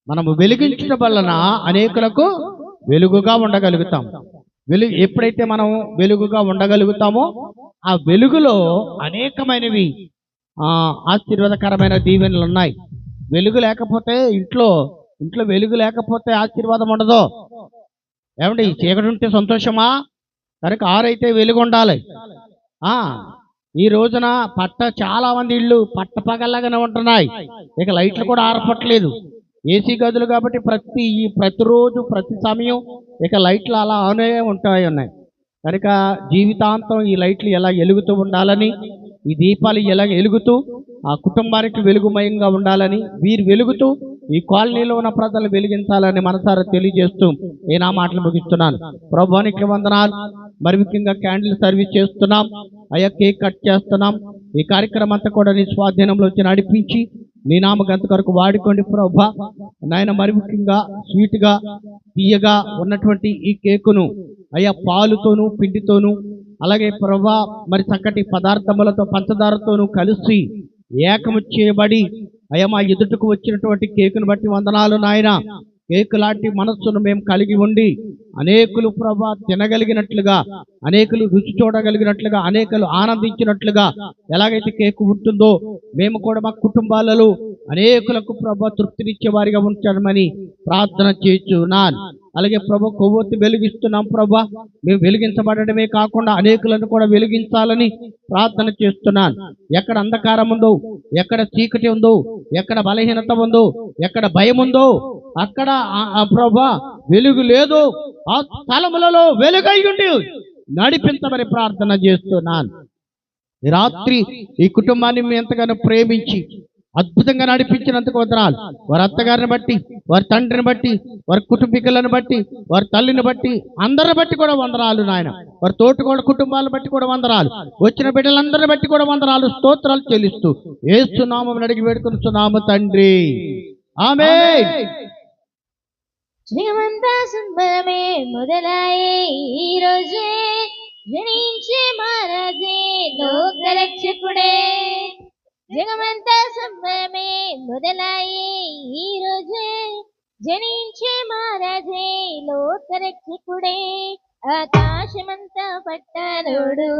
మనము వెలిగించడం వలన అనేకులకు వెలుగుగా ఉండగలుగుతాం. ఎప్పుడైతే మనం వెలుగుగా ఉండగలుగుతామో ఆ వెలుగులో అనేకమైనవి ఆశీర్వాదకరమైన దీవెనలు ఉన్నాయి. వెలుగు లేకపోతే ఇంట్లో వెలుగు లేకపోతే ఆశీర్వాదం ఉండదు. ఏమండి, చీకటి ఉంటే సంతోషమా? కనుక ఆరైతే వెలుగు ఉండాలి. ఈ రోజున చాలా మంది ఇళ్ళు పట్టపగల్లాగానే ఉంటున్నాయి. ఇక లైట్లు కూడా ఆరపట్లేదు. ఏసీ గదులు కాబట్టి ప్రతిరోజు ప్రతి సమయం ఇక లైట్లు అలా ఆనే ఉన్నాయి. కనుక జీవితాంతం ఈ లైట్లు ఎలా వెలుగుతూ ఉండాలని, ఈ దీపాలు ఎలా వెలుగుతూ ఆ కుటుంబానికి వెలుగుమయంగా ఉండాలని, వీరు వెలుగుతూ ఈ కాలనీలో ఉన్న ప్రజలు వెలిగించాలని మనసారా తెలియజేస్తూ నా మాటలు ముగిస్తున్నాను. ప్రభువానికి వందనాలు. మరి ముఖ్యంగా క్యాండిల్ సర్వీస్ చేస్తున్నాం, అయ్యా కేక్ కట్ చేస్తున్నాం. ఈ కార్యక్రమం అంతా కూడా నీ స్వాధీనంలో వచ్చి నడిపించి నీ నామగంత కొరకు వాడుకోండి ప్రభా. నాయన మరి ముఖ్యంగా స్వీట్గా తీయగా ఉన్నటువంటి ఈ కేకును అయ్యా పాలుతోనూ పిండితోనూ అలాగే ప్రభా మరి చక్కటి పదార్థములతో పంచదారతోనూ కలిసి ఏకము చేయబడి అయ్యా మా ఎదుటకు వచ్చినటువంటి కేకును బట్టి వందనాలు నాయన. కేకు లాంటి మనస్సును మేము కలిగి ఉండి అనేకులు ప్రభా తినగలిగినట్లుగా, అనేకులు రుచి చూడగలిగినట్లుగా, అనేకులు ఆనందించినట్లుగా ఎలాగైతే కేకు ఉంటుందో మేము కూడా మా కుటుంబాలలో అనేకులకు ప్రభా తృప్తినిచ్చే వారిగా ఉంచామని ప్రార్థన చేస్తున్నాను. అలాగే ప్రభా కొవ్వొత్తి వెలిగిస్తున్నాం ప్రభా. మేము వెలిగించబడమే కాకుండా అనేకులను కూడా వెలిగించాలని ప్రార్థన చేస్తున్నాను. ఎక్కడ అంధకారం ఉందో, ఎక్కడ చీకటి ఉందో, ఎక్కడ బలహీనత ఉందో, ఎక్కడ భయం ఉందో అక్కడ ప్రభా వెలుగు లేదు, ఆ స్థలములలో వెలుగయ్యుండి నడిపించమని ప్రార్థన చేస్తున్నాను. ఈ రాత్రి ఈ కుటుంబాన్ని మేము ఎంతగానో ప్రేమించి అద్భుతంగా నడిపించినందుకు వందనాలు. వారి అత్తగారిని బట్టి, వారి తండ్రిని బట్టి, వారి కుటుంబీకులను బట్టి, వారి తల్లిని బట్టి, అందరిని బట్టి కూడా వందనాలు నాయన. వారి తోటి కుటుంబాలను బట్టి కూడా వందనాలు. వచ్చిన బిడ్డలందరిని బట్టి కూడా వందనాలు, స్తోత్రాలు చెల్లిస్తూ యేసునామమున అడిగి వేడుకొనుచున్నాము తండ్రి, ఆమేన్. జగమంతా సంబరమే మొదలాయే ఈ రోజే, జనించే మహారాజే లోకరక్షకుడే. జగమంతా సంబరమే మొదలాయే ఈ రోజే, జనించే మహారాజే లోకరక్షకుడే. ఆకాశమంతా పట్టనోడు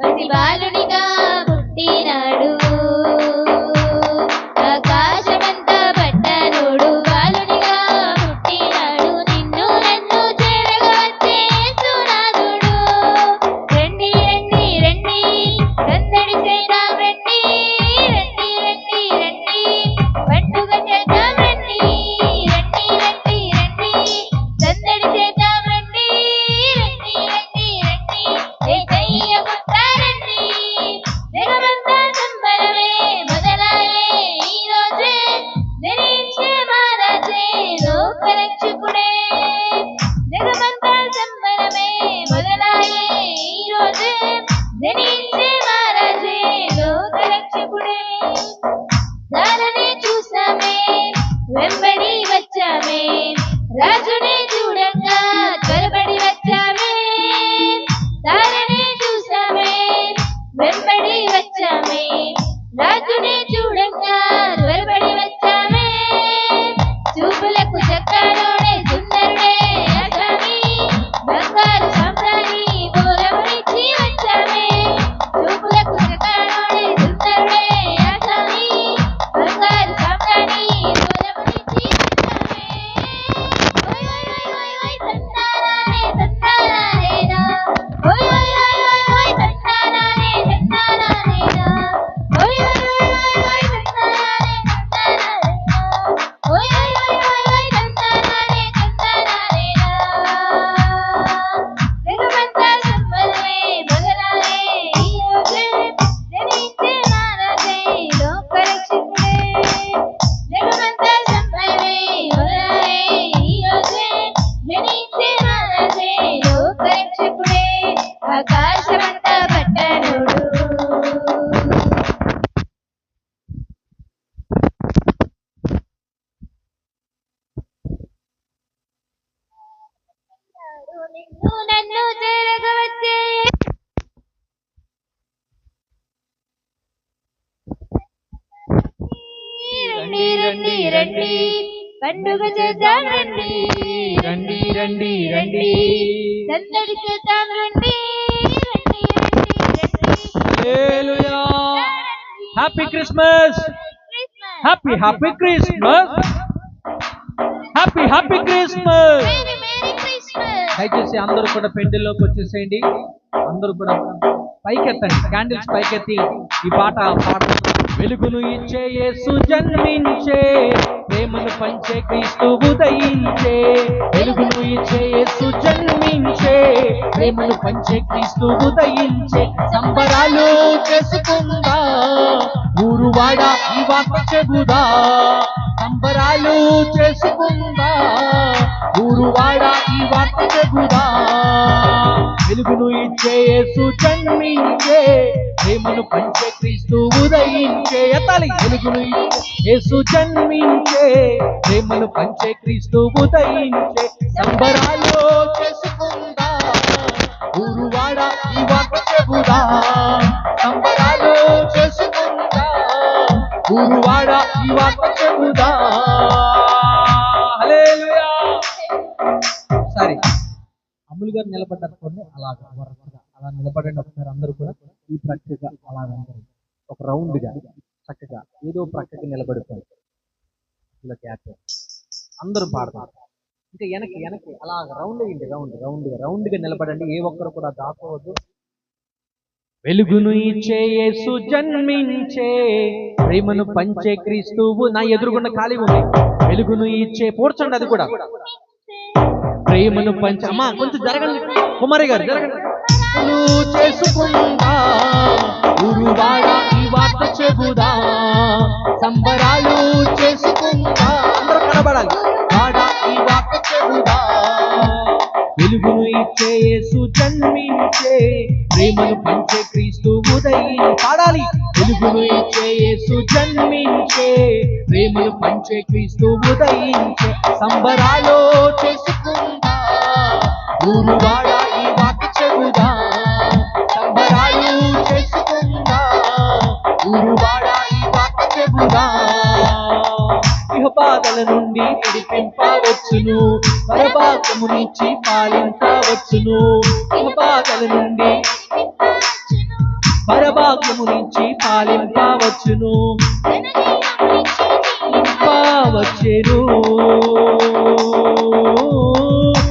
పసి బాలునిగా పుట్టినాడు. ఆకాశమంతా పట్టనోడు బాలునిగా పుట్టినాడు. నిన్ను నన్ను చేరగా వచ్చే యేసునాథుడు. రండి రండి రండి సందడి చేద్దాం రండి, రండి రండి రండి పండుగ చేద్దాం రండి, రండి రండి రండి సందడి చేద్దాం రండి, రండి రండి రండి రండి రండి రండి పండుగ చేద్దాం రండి రండి రండి రండి సందడి చేద్దాం రండి రండి రండి హల్లెలూయా happy Christmas happy happy Christmas happy happy Christmas merry merry Christmas. దయచేసి అందరూ కూడా పెండిల్లోకి వచ్చేసేయండి. అందరూ కూడా పైకెత్తండి, క్యాండిల్స్ పైకెత్తి ఈ పాట పాడండి. వెలుగును ఇచ్చే యేసు జన్మించే, ప్రేమను పంచే క్రీస్తు ఉదయించే. వెలుగును ఇచ్చే యేసు జన్మించే, ప్రేమను పంచే క్రీస్తు ఉదయించే. సంబరాలు చేసుకుందా, ఊరువాడ ఈ వార్త చెబుదా. సంబరాలు చేసుకుందా, ఊరువాడ ఈ వార్త చెబుదా. వెలుగును ఇచ్చే యేసు జన్మించే, ప్రేమను పంచే క్రీస్తు ఉదయించే. ఎత్తాలి. వెలుగును ఇచ్చే యేసు జన్మించే, ప్రేమను పంచే క్రీస్తు ఉదయించే. సంబరాలు చేసుకుందా, ఊరువాడ ఈ వార్త చెబుదా. సంబరాలు చేసుకుందా, ఊరువాడ ఈ వార్త చెబుదా. హల్లెలూయా. సరే, అమ్ములు గారు నిలబడ్డారు కొన్ని అలాగా వరుసగా అలా నిలబడండి ఒకసారి. అందరూ కూడా ఈ ప్రక్కగా అలాగ అందరూ ఒక రౌండ్గా చక్కగా ఏదో ప్రక్కకి నిలబడిపోయి ఇలా గ్యాప్ అందరూ పాడతారు. ఇంకా వెనక్కి అలాగ రౌండ్ అయ్యింది, రౌండ్గా నిలబడండి. ఏ ఒక్కరు కూడా దాకోవద్దు. వెలుగును ఇచ్చే యేసు జన్మించే, ప్రేమను పంచే క్రీస్తువు. నా ఎదురుగున్న ఖాళీ ఉంది. వెలుగును ఇచ్చే పోర్చండి, అది కూడా ప్రేమను పంచ. అమ్మా కొంచెం జరగండి, కుమారి గారు జరగండి. చేసుకుందా, ఊరువాడ ఈ వార్త చెబుదా. సంబరాలు చేసుకుందా, అందరూ కనబడాలి. వాడ ఈ వార్త చెబుదా. వెలుగును ఇచ్చే యేసు జన్మించే, ప్రేమను పంచే క్రీస్తు ఉదయం. పాడాలి. వెలుగును ఇచ్చే యేసు జన్మించే, ప్రేమను పంచే క్రీస్తు ఉదయించే. సంబరాలు చేసుకుందా, ఊరువాడ ఈ వార్త చెబుదా. సంబరాలు చేసుకుందా, ఊరువాడ ఈ వార్త చెబుదా. ఇహబాధల నుండి విడిపింపవచ్చును, పరభాగ్యమునిచ్చి పాలించవచ్చును. ఇహబాధల నుండి పరభాగ్యమునిచ్చి పాలింపవచ్చును. వచ్చేను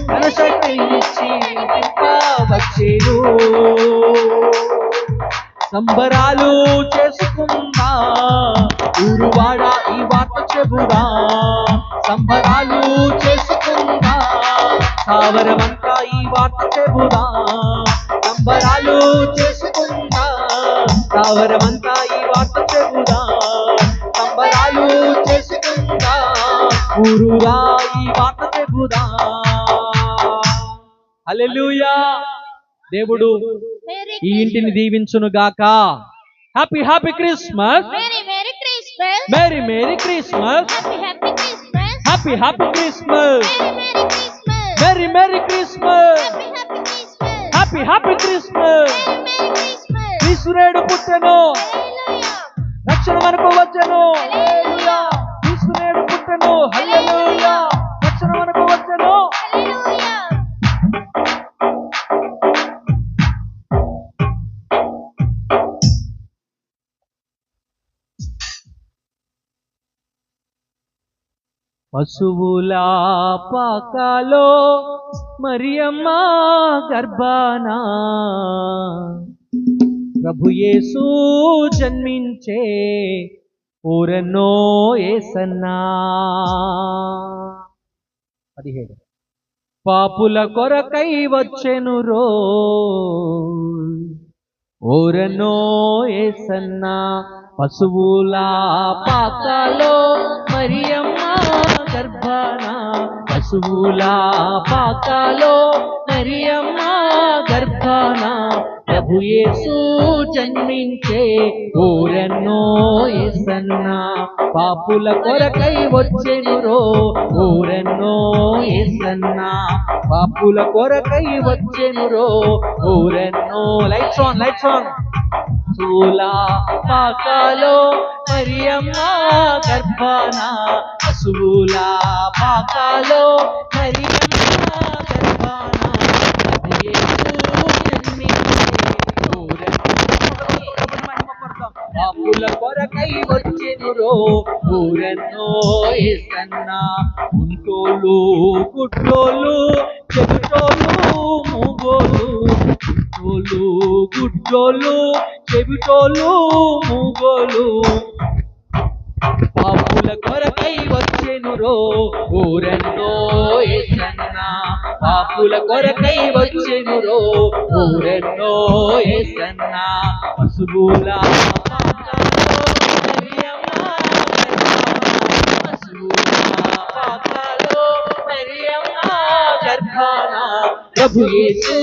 తన శక్తినిచ్చి వచ్చేను. సంబరాలు చేసుకుందా, ఊరువాడ ఈ వార్త చెబుదా. సంబరాలు చేసుకుందా, సావరమంతా ఈ వార్త చెబుదా. సంబరాలు చేసుకుందా, సావరమంతా ఈ వార్త చెబుదా. సంబరాలు చేసుకుందా, ఊరుగా ఈ వార్త చెబుదా. హల్లెలూయా. దేవుడు ఈ ఇంటిని దీవించును గాక. Happy happy Christmas. Merry merry Christmas. Merry merry Christmas. Happy happy Christmas. Happy happy Christmas. Merry merry Christmas. Happy happy Christmas. Merry merry Christmas. ఈశ్వరుడు పుట్టెను, హల్లెలూయా. రక్షణ మనకు వచ్చెను. హల్లెలూయా. ఈశ్వరుడు పుట్టెను. హల్లెలూయా. రక్షణ మనకు వచ్చెను. హల్లెలూయా. పశువుల పాకలో మరియమ్మ గర్భాన ప్రభు యేసు జన్మించే, ఊరన్నో యేసన్నా. 17 పాపుల కొరకై వచ్చెను రో, ఊరన్నో యేసన్నా. పశువుల పాకలో మరియమ్మ గర్భాన, పశువుల పాకలో మరియమ్మ గర్భాన ప్రభు యేసు జన్మించే, ఊరన్నో యేసన్నా. పాపుల కొరకై వచ్చెను రో, ఊరన్నో యేసన్నా. పాపుల కొరకై వచ్చెను రో, ఊరన్నో. Lights on, lights on. పశువుల పాకలో మరియమ్మ గర్భాన, పశువుల పాకలో మరియమ్మ గర్భాన, యేసు జన్మించే పాపుల కొరకై వచ్చెనురో ఊరెన్నో యేసన్న. ఉంటోలు గుడ్డోలు చెవిటోలు మూగోలు, ఉంటోలు గుడ్డోలు చెవిటోలు మూగోలు, పాపుల కొరకై వచ్చెనురో ఊరెన్నో యేసన్న. పాపుల కొరకై వచ్చెనురో ఊరెన్నో యేసన్న. పశువుల పాకలో మరియమ్మ గర్భాన, పశువుల పాకలో మరియమ్మ గర్భాన, ప్రభు యేసు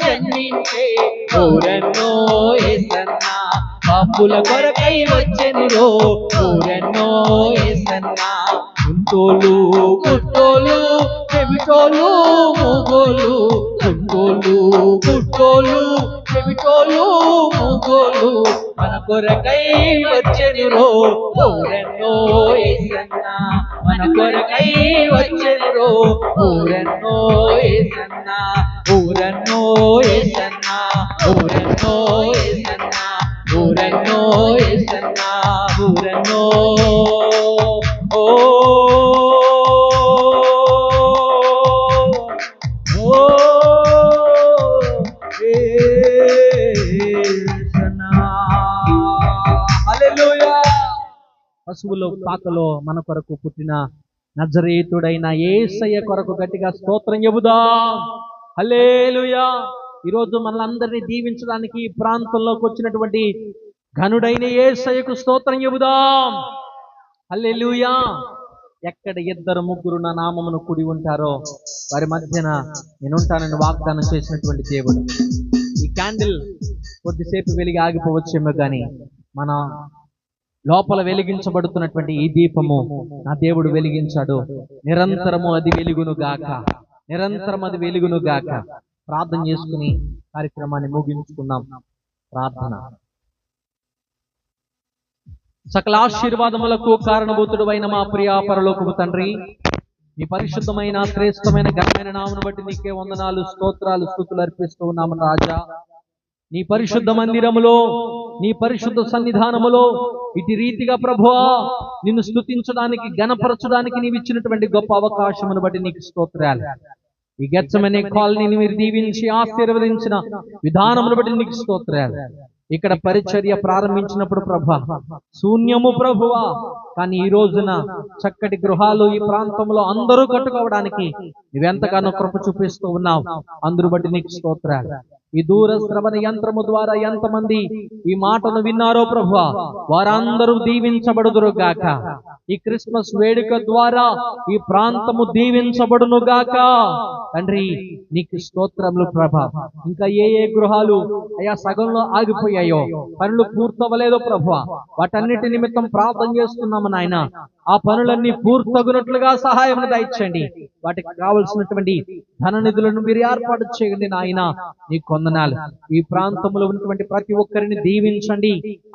జన్మించే ఊరెన్నో యేసన్న. పాపుల కొరకై వచ్చెనురో ఊరెన్నో యేసన్న. ఉంటోలు గుట్టోలు చెవిటోలు మూగోలు, ఉంటోలు గుట్టోలు చెవిటోలు మూగోలు, మన కొరకై వచ్చెనురో ఊరెన్నో యేసన్న. మన కొరకై వచ్చెనురో ఊరెన్నో యేసన్న. ఊరెన్నో యేసన్న, ఊరెన్నో యేసన్న, ఊరెన్నో యేసన్న, ఊరెన్నో. ఓ పశువుల పాకలో మన కొరకు పుట్టిన నజరేతుడైన యేసయ్య కొరకు గట్టిగా స్తోత్రం చెబుదాం. హల్లెలూయా. ఈరోజు మనలందరినీ దీవించడానికి ఈ ప్రాంతంలోకి వచ్చినటువంటి ఘనుడైన యేసయ్యకు స్తోత్రం చెబుదాం. హల్లెలూయా. ఎక్కడ ఇద్దరు ముగ్గురు నా నామమును కూడి ఉంటారో వారి మధ్యన నేనుంటానని వాగ్దానం చేసినటువంటి దేవుడు. ఈ క్యాండిల్ కొద్దిసేపు వెలిగి ఆగిపోవచ్చేమో కానీ మన లోపల వెలిగించబడుతున్నటువంటి ఈ దీపము నా దేవుడు వెలిగించాడు. నిరంతరము అది వెలుగును గాక, నిరంతరం అది వెలుగును గాక. ప్రార్థన చేసుకుని కార్యక్రమాన్ని ముగించుకుందాం. ప్రార్థన. సకల ఆశీర్వాదములకు కారణభూతుడు అయిన మా ప్రియ పరలోకపు తండ్రి, నీ పరిశుద్ధమైన శ్రేష్టమైన ఘనమైన నామమును బట్టి నీకే వందనాలు, స్తోత్రాలు, స్తుతులు అర్పిస్తూ ఉన్నాము రాజా. నీ పరిశుద్ధ మందిరములో, నీ పరిశుద్ధ సన్నిధానములో ఇటు రీతిగా ప్రభువా నిన్ను స్తుతించడానికి, గణపరచడానికి నీవు ఇచ్చినటువంటి గొప్ప అవకాశమును బట్టి నీకు స్తోత్రాలు. ఈ గెత్సెమనే కాలనీని మీరు దీవించి ఆశీర్వదించిన విధానమును బట్టి నీకు స్తోత్రాలు. ఇక్కడ పరిచర్య ప్రారంభించినప్పుడు ప్రభా శూన్యము ప్రభువా, కానీ ఈ రోజున చక్కటి గృహాలు ఈ ప్రాంతంలో అందరూ కట్టుకోవడానికి నువ్వెంతగానో కృప చూపిస్తూ ఉన్నావు. అందరూ బట్టి నీకు స్తోత్రాలు. ఈ దూర శ్రవణ యంత్రము ద్వారా ఎంతమంది ఈ మాటను విన్నారో ప్రభువా వారందరూ దీవించబడుదురు గాక. ఈ క్రిస్మస్ వేడుక ద్వారా ఈ ప్రాంతము దీవించబడును గాక. తండ్రి నీకు స్తోత్రములు ప్రభా. ఇంకా ఏ ఏ గృహాలు అయా సగంలో ఆగిపోయాయో, పనులు పూర్తవలేదో ప్రభువా, వాటన్నిటి నిమిత్తం ప్రార్థన చేస్తున్నాము నాయన. ఆ పనులన్నీ పూర్తగునట్లుగా సహాయం దయచేయండి. వాటికి కావలసినటువంటి ధన నిధులను మీరు ఏర్పాటు చేయండి నాయన. నీ కొందనాలు. ఈ ప్రాంతంలో ఉన్నటువంటి ప్రతి ఒక్కరిని దీవించండి,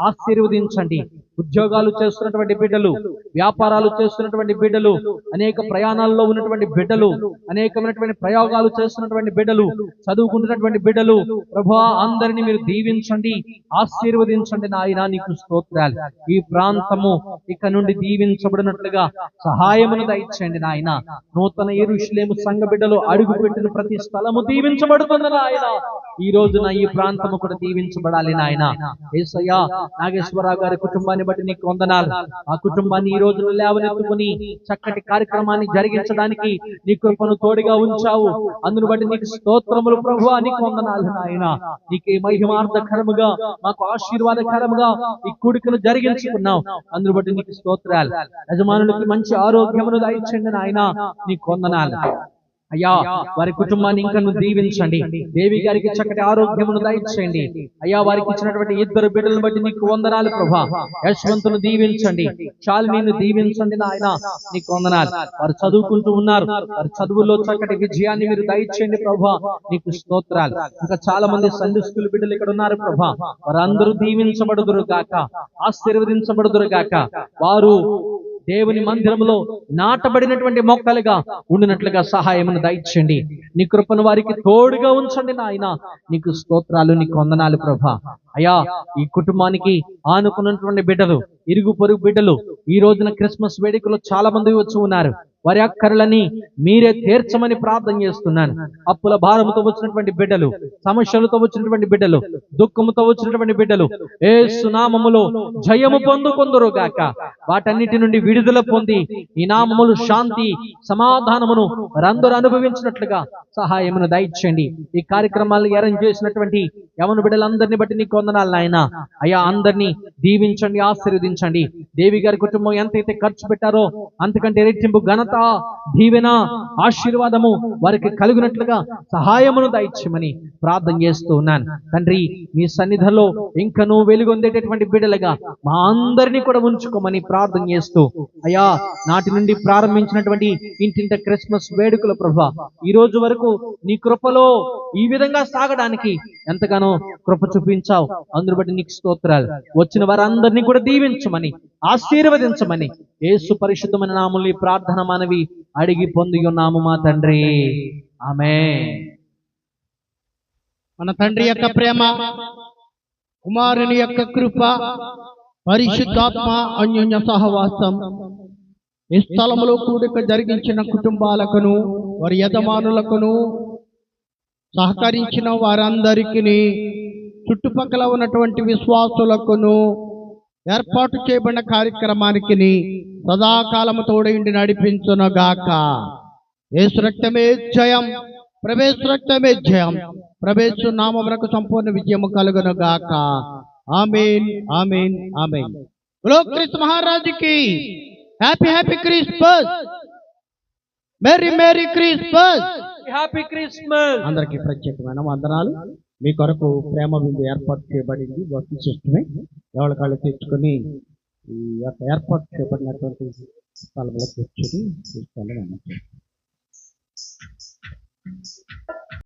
ఆశీర్వదించండి. ఉద్యోగాలు చేస్తున్నటువంటి బిడ్డలు, వ్యాపారాలు చేస్తున్నటువంటి బిడ్డలు, అనేక ప్రయాణాల్లో ఉన్నటువంటి బిడ్డలు, అనేకమైనటువంటి ప్రయోగాలు చేస్తున్నటువంటి బిడ్డలు, చదువుకుంటున్నటువంటి బిడ్డలు ప్రభువా అందరినీ మీరు దీవించండి, ఆశీర్వదించండి నాయన. నీకు స్తోత్రాలు. ఈ ప్రాంతము ఇక నుండి దీవించబడినట్లుగా సహాయమును దయచేయండి నాయన. నూతన యెరూషలేము సంఘ బిడ్డలు అడుగు పెట్టిన ప్రతి స్థలము దీవించబడుతుంది నాయన. ఈ రోజున ఈ ప్రాంతము కూడా దీవించబడాలి నాయన. యేసయ్యా, నాగేశ్వరరావు గారి కుటుంబాన్ని బట్టి నీకు వందనాలు. ఆ కుటుంబాన్ని ఈ రోజున లేవనెత్తుకుని చక్కటి కార్యక్రమాన్ని జరిగించడానికి నీ కృపను తోడుగా ఉంచావు. అందును బట్టి నీకు స్తోత్రములు ప్రభువా. నీకు వందనాలు నాయన. నీకే మహిమార్థకరముగా, మాకు ఆశీర్వాదకరముగా ఈ కూడికను జరిగించుకున్నావు. అందును బట్టి నీకు స్తోత్రాలు. యజమానులకి మంచి ఆరోగ్యమును దయచేయండి నాయన. నీకు వందనాలు. అయ్యా వారి కుటుంబాన్ని ఇంకా నువ్వు దీవించండి. దేవి గారికి చక్కటి ఆరోగ్యమును దయచేయండి. అయ్యా వారికి ఇచ్చినటువంటి 2 బిడ్డలను బట్టి నీకు వందనాలు ప్రభా. యశ్వంతును దీవించండి, శాలినిని దీవించండి నాయన, నీకు వందనాలు. వారు చదువుకుంటూ ఉన్నారు, వారి చదువుల్లో చక్కటి విజయాన్ని మీరు దయచేయండి ప్రభా, నీకు స్తోత్రాలు. ఇంకా చాలా మంది సండే స్కూల్ బిడ్డలు ఇక్కడ ఉన్నారు ప్రభా, వారందరూ దీవించబడుదురు గాక, ఆశీర్వదించబడుదురు గాక. వారు దేవుని మందిరంలో నాటబడినటువంటి మొక్కలుగా ఉండినట్లుగా సహాయమును దయచేయండి. నీ కృపను వారికి తోడుగా ఉంచండి నాయన, నీకు స్తోత్రాలు, నీకు వందనాలు ప్రభా. అయ్యా ఈ కుటుంబానికి ఆనుకున్నటువంటి బిడ్డలు, ఇరుగు పొరుగు బిడ్డలు ఈ రోజున క్రిస్మస్ వేడుకలో చాలా మంది వచ్చి ఉన్నారు. వారి అక్కర్లని మీరే తీర్చమని ప్రార్థన చేస్తున్నాను. అప్పుల భారముతో వచ్చినటువంటి బిడ్డలు, సమస్యలతో వచ్చినటువంటి బిడ్డలు, దుఃఖముతో వచ్చినటువంటి బిడ్డలు యేసు నామములో జయము పొందుకొందురు గాక. వాటన్నిటి నుండి విడుదల పొంది ఈ నామములు శాంతి సమాధానమును వారందరూ అనుభవించినట్లుగా సహాయమును దయచేయండి. ఈ కార్యక్రమాలను అరేంజ్ చేసినటువంటి యవన బిడ్డలందరినీ బట్టి నీకు వందనాలు నాయన. అయ్యా అందరినీ దీవించండి, ఆశీర్వదించండి. దేవి గారి కుటుంబం ఎంతైతే ఖర్చు పెట్టారో అంతకంటే రెట్టింపు ఘనత, దీవెన, ఆశీర్వాదము వారికి కలుగునట్లుగా సహాయమును దయచేయమని ప్రార్థన చేస్తూ ఉన్నాను తండ్రి. మీ సన్నిధిలో ఇంకనూ వెలుగొందేటటువంటి బిడ్డలుగా మా అందరినీ కూడా ఉంచుకోమని ప్రార్థన చేస్తూ, అయ్యా నాటి నుండి ప్రారంభించినటువంటి ఇంటింట క్రిస్మస్ వేడుకల ప్రభా ఈ రోజు వరకు నీ కృపలో ఈ విధంగా సాగడానికి ఎంతగానో కృప చూపించావు. అందును బట్టి నీకు స్తోత్రాలు. వచ్చిన వారందరినీ కూడా దీవించమని, ఆశీర్వదించమని యేసు పరిశుద్ధమైన నామములో ఈ ప్రార్థన మనవి అడిగి పొంది ఉన్నాము మా తండ్రి, ఆమేన్. మన తండ్రి యొక్క ప్రేమ, కుమారుని యొక్క కృప, పరిశుద్ధాత్మ అన్యోన్య సహవాసం ఈ స్థలములో కూడిక జరిగించిన కుటుంబాలకును వారి యజమానులకును సహకరించిన వారందరికీ, చుట్టుపక్కల ఉన్నటువంటి విశ్వాసులకును, ఏర్పాటు చేయబడిన కార్యక్రమానికి సదాకాలము తోడైండి నడిపించునుగాక. యేసు రక్తమే జయం, ప్రవేశ రక్తమే జయం, ప్రవేశ నామమునకు సంపూర్ణ విజయము కలుగునుగాక. ఆమేన్, ఆమేన్, ఆమేన్. బోలో క్రీస్తు మహారాజుకి happy happy Christmas, merry merry Christmas, happy Christmas. అందరికీ ప్రత్యేకమైన వందనాలు. మీ కొరకు ప్రేమ విందు ఏర్పాటు చేయబడింది. భక్తి సిస్టమే ఎవరి కాళ్ళు తెచ్చుకొని ఈ యొక్క ఏర్పాటు చేయబడినటువంటి స్థలంలో కూర్చొని చూసుకోవాలి.